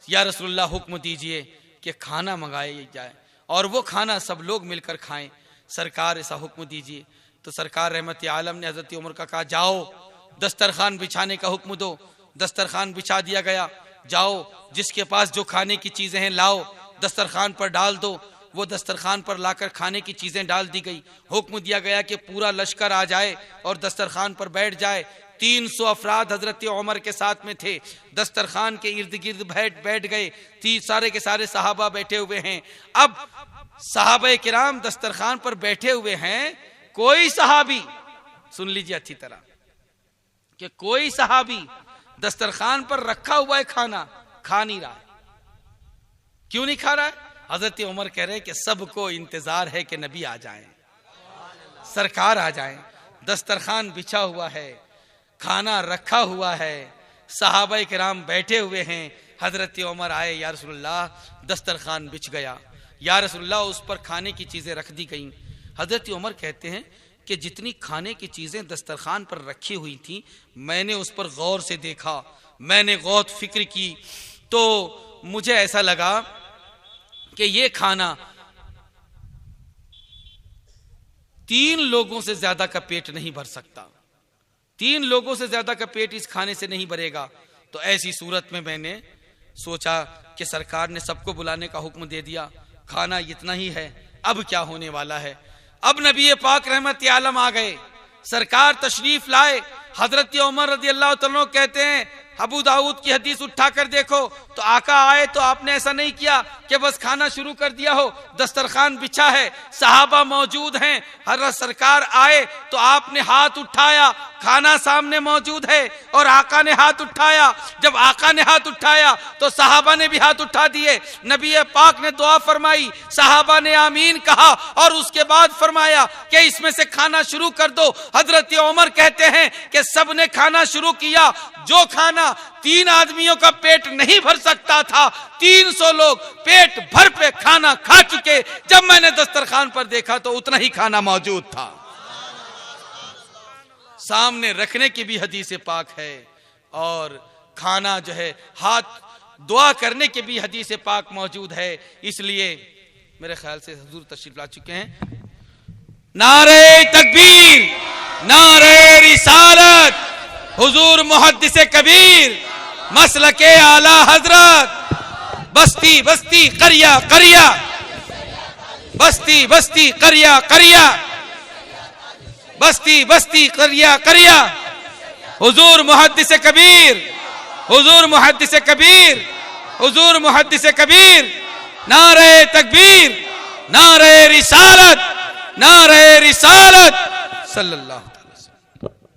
या रसूलल्लाह हुक्म दीजिए कि खाना मंगाया जाए और वो खाना सब लोग मिलकर खाएं। सरकार ऐसा हुक्म दीजिए। तो सरकार रहमत आलम ने हजरत उमर का कहा, जाओ दस्तरखान बिछाने का हुक्म दो। दस्तरखान बिछा दिया गया। जाओ जिसके पास जो खाने की चीजें हैं लाओ, दस्तरखान पर डाल दो। वो दस्तरखान पर लाकर खाने की चीजें डाल दी गई। हुक्म दिया गया कि पूरा लश्कर आ जाए और दस्तरखान पर बैठ जाए। 300 अफराद हजरत उमर के साथ में थे। दस्तरखान के इर्द गिर्द बैठ गए। सारे के सारे सहाबा बैठे हुए हैं। अब सहाबा किराम दस्तरखान पर बैठे हुए हैं। कोई सहाबी, सुन लीजिए अच्छी तरह, कि कोई सहाबी दस्तरखान पर रखा हुआ है खाना खा नहीं रहा है। क्यों नहीं खा रहा है? हजरत उमर कह रहे हैं कि सबको इंतजार है कि नबी आ जाएं, सरकार आ जाएं। दस्तरखान बिछा हुआ है, खाना रखा हुआ है, सहाबा किराम बैठे हुए हैं। हजरत उमर आए, या रसूलल्लाह, दस्तरखान बिछ गया। या रसूलल्लाह, उस पर खाने की चीजें रख दी गईं। हजरत उमर कहते हैं कि जितनी खाने की चीजें दस्तरखान पर रखी हुई थी, मैंने उस पर गौर से देखा, मैंने गौर फिक्र की, तो मुझे ऐसा लगा कि ये खाना 3 लोगों से ज्यादा का पेट नहीं भर सकता। 3 लोगों से ज्यादा का पेट इस खाने से नहीं भरेगा। तो ऐसी सूरत में मैंने सोचा कि सरकार ने सबको बुलाने का हुक्म दे दिया, खाना इतना ही है, अब क्या होने वाला है। अब नबी पाक रहमत आलम आ गए, सरकार तशरीफ लाए। हजरत उमर रज़ी अल्लाह तआला कहते हैं, अबू दाऊद की हदीस उठाकर देखो तो आका आए तो आपने ऐसा नहीं किया कि बस खाना शुरू कर दिया हो। दस्तरखान बिछा है, सहाबा मौजूद हैं, हर सरकार आए तो आपने हाथ उठाया, खाना सामने मौजूद है, और आका ने हाथ उठाया। जब आका ने हाथ उठाया तो सहाबा ने भी हाथ उठा दिए। नबी पाक ने दुआ फरमाई, सहाबा ने आमीन कहा, और उसके बाद फरमाया कि इसमें से खाना शुरू कर दो। हजरत उमर कहते हैं कि सबने खाना शुरू किया। जो खाना 3 आदमियों का पेट नहीं भर सकता था, 300 लोग पेट भर पे खाना खा चुके। जब मैंने दस्तरखान पर देखा तो उतना ही खाना मौजूद था। सामने रखने की भी हदीस पाक है, और खाना जो है हाथ दुआ करने की भी हदीस पाक मौजूद है। इसलिए मेरे ख्याल से हुजूर तशरीफ ला चुके हैं। नारे तकबीर, नारे रिसालत, हुजूर मुहद्दिस कबीर, मसलके आला हजरत, बस्ती बस्ती करिया करिया, बस्ती बस्ती करिया करिया, बस्ती बस्ती करिया करिया, हुजूर मुहद्दिस कबीर, हुजूर मुहद्दिस कबीर, हुजूर मुहद्दिस कबीर। नारे तकबीर, नारे रिसालत, नारे रिसालत, सल्लल्लाहु